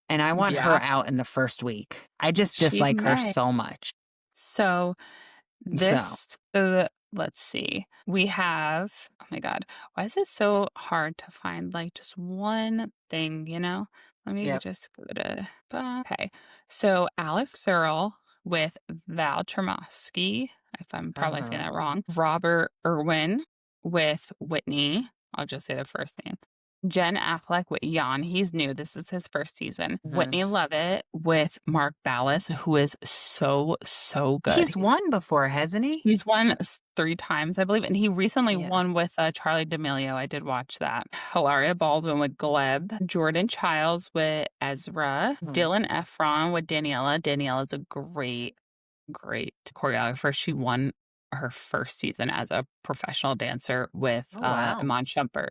and I want her Yeah, out in the first week. I just she dislike her may. so much. So So, this, let's see. We have, oh my God, why is it so hard to find like just one thing, you know? Let me yep. just go to, okay. So Alex Earl with Val Chermovsky, if I'm probably saying Uh-huh. that wrong, Robert Irwin with Whitney. I'll just say the first name. Jen Affleck with Jan. He's new. This is his first season. Mhm. Whitney Levitt with Mark Ballas, who is so, so good. He's won before, hasn't he? He's won 3 times, I believe, and he recently Yeah. won with, Charlie D'Amelio. I did watch that. Hilaria Baldwin with Gleb, Jordan Childs with Ezra, Mhm. Dylan Efron with Daniela. Daniela's a great, great choreographer. She won her first season as a professional dancer with, Oh, wow. Iman Shumpert.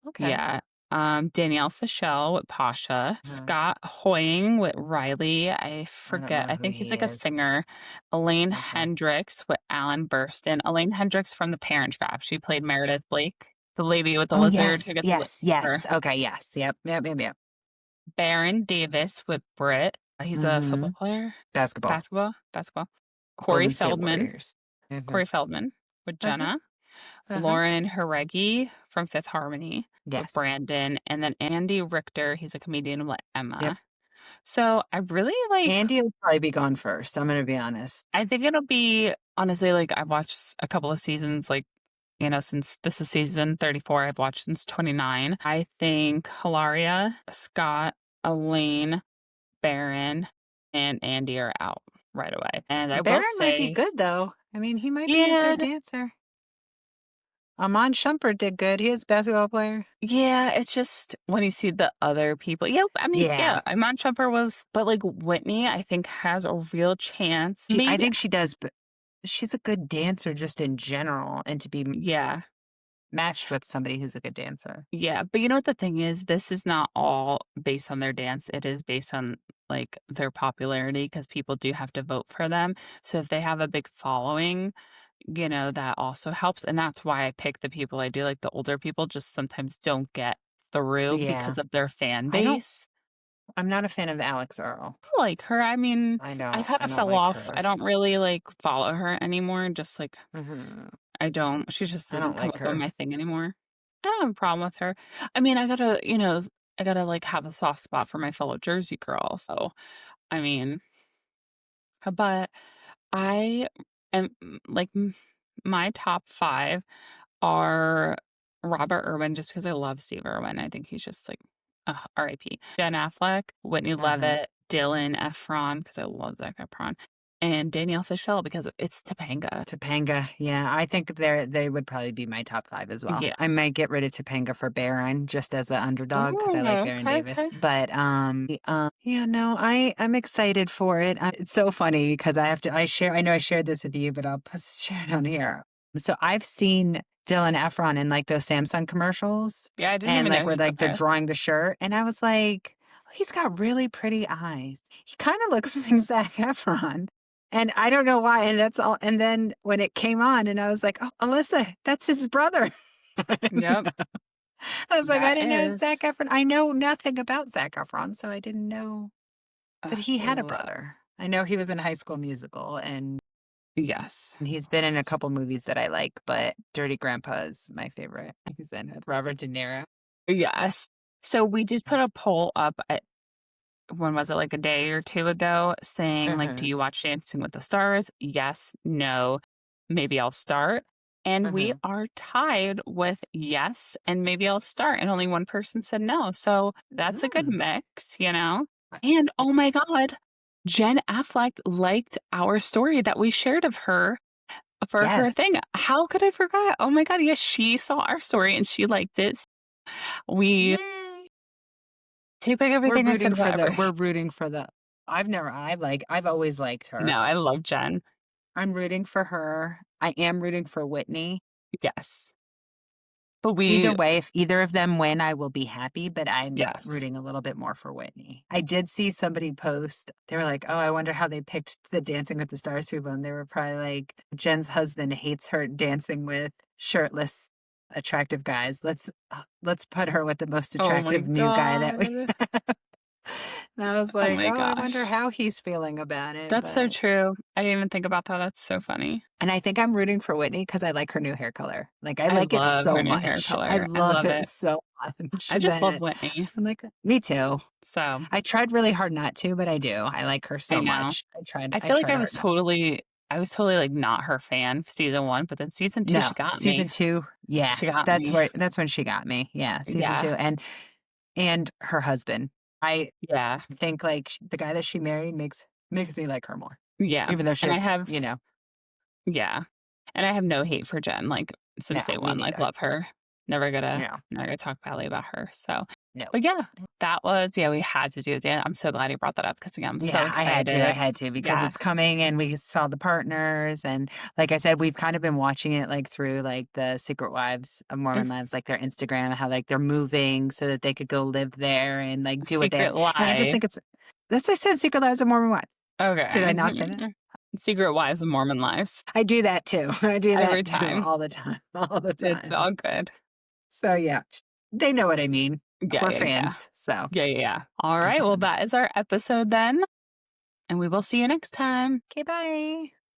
Okay. Yeah. Danielle Fishel with Pasha, Mhm. Scott Hoying with Riley. I I don't forget. know I who think he's he like a is. singer. Elaine Okay. Hendricks with Alan Burston. Elaine Hendricks from The Parent Trap. She played Meredith Blake, the lady with the Oh, lizard who yes, gets a yes, her. yes. Okay, yes. Yep, yep, yep, yep. Baron Davis with Britt. He's a football Mhm. player. Basketball. Basketball. Corey Golden State Feldman. Warriors. Mhm. Corey Feldman with Uh-huh, Jenna. uh-huh. Lauren Haregi from Fifth Harmony with Yes. Brandon, and then Andy Richter, he's a comedian with Yep. Emma. So I really like Andy will probably be gone first, I'm gonna be honest. I think it'll be honestly, like, I've watched a couple of seasons, like, since this is season 34, I've watched since 29. I think Hilaria, Scott, Elaine, Baron, and Andy are out right away. And I will Barron might be say, good, though. I mean, he might be a good yeah, dancer. Amon Shumpert did good. He is a basketball player. yeah, it's just when you see the other people. Yeah, I mean, Yeah. yeah, Iman Shumpert was, but like Whitney, I think has a real chance. I Maybe, think she does, but she's a good dancer just in general, and to be yeah, matched with somebody who's a good dancer. yeah. But you know what the thing is? This is not all based on their dance. It is based on like their popularity because people do have to vote for them. So if they have a big following, that also helps. And that's why I pick the people I do. Like the older people just sometimes don't get through Yeah. because of their fan I don't base. I'm not a fan of Alex Earl. I like her. I mean, I kind I of don't fell like off. I her. don't really like follow her anymore. Just like Mhm. I don't. She just I don't doesn't come like up on her. my thing anymore. I don't have a problem with her. I mean, I gotta like have a soft spot for my fellow Jersey girl. So, I mean, but I am like my top 5 are Robert Irwin, just because I love Steve Irwin. I think he's just like, R.I.P. Jen Affleck, Whitney Uh-huh. Levitt, Dylan Efron, because I love Zac Efron, and Danielle Fishel because it's Topanga. Topanga. Yeah, I think they would probably be my top 5 as well. Yeah. I might get rid of Topanga for Baron just as an underdog because I like Oh, Baron okay, okay. Davis. But yeah, no, I'm excited for it. It's so funny because I know I shared this with you, but I'll share it on here. So I've seen Dylan Efron in like those Samsung commercials Yeah, I didn't and even like know he where was up like they're there. drawing the shirt and I was like, "Oh, he's got really pretty eyes. He kind of looks like Zac Efron. And I don't know why, and that's all and then when it came on and I was like, "Oh, Alyssa, that's his brother." Yep, I was like, "I that didn't know Zac is. Efron." I know nothing about Zac Efron, so I didn't know that he had a Love. brother. I know he was in High School Musical, and Yes. he's been in a couple movies that I like, but Dirty Grandpa is my favorite. He's in with Robert De Niro. Yes. So we did put a poll up at when was it, like a day or 2 ago, saying like, "Do Mhm. you watch Dancing with the Stars?" Yes, no. maybe I'll start. And we Mhm. are tied with yes and maybe I'll start. And only one person said no. So that's a good Mm. mix, And oh my God, Jen Affleck liked our story that we shared of her for her Yes. thing. How could I forget? Oh my God. Yes, she saw our story and she liked it. We Yay. take back everything I said about We're Everest. rooting for the I've always liked her. No, I love Jen. I'm rooting for her. I am rooting for Whitney. Yes. But Either we, way, if either of them win, I will be happy, but I'm yes. rooting a little bit more for Whitney. I did see somebody post, they were like, "Oh, I wonder how they picked the Dancing with the Stars people." And they were probably like, Jen's husband hates her dancing with shirtless, attractive guys. Let's put her with the most Oh my attractive new guy that we God. have. And I was Oh like, my "Oh, I wonder gosh. how he's feeling about it." That's so But true. I didn't even think about that. That's so funny. and I think I'm rooting for Whitney because I like her new hair color. Like, I I like it love so her new hair much. I color. I love love it it. so much I just love that Whitney. I'm like, "Me too." So I tried really hard not to, but I do. I like her I so know. much. I I feel like tried hard not to. I was totally like not her fan for season one, but then season two, No, she got season me. 2, yeah, She got me. that's when she got me. Yeah, season Yeah. 2, and her husband. I Yeah. think, like, sh the guy that she married makes me like her more, Yeah. even though she And I has, have, yeah. And I have no hate for Jen, like no, since day me one. Like neither. love her. Never gonna No, never gonna talk badly about her. So no. but yeah, that was we had to do it. Dan. I'm so glad you brought that up because again, I'm so Yeah, I excited. had to because Yeah. it's coming and we saw the partners and like I said, we've kind of been watching it like through like the Secret Wives of Mm, Mormon Lives, like their Instagram, how like they're moving so that they could go live there and like do what they have. Secret And I just Life. think it's that's I said Secret Lives of Mormon Wives. Did I Okay. not say that? Secret Wives of Mormon Lives. I do that too. I do Every that too time. all the time. All the It's time. all good. So yeah, they know what I mean. Yeah, We're yeah, yeah. fans. So Yeah, yeah, yeah. All I'm right. Well, fans. that is our episode then, and we will see you next time. Okay, bye.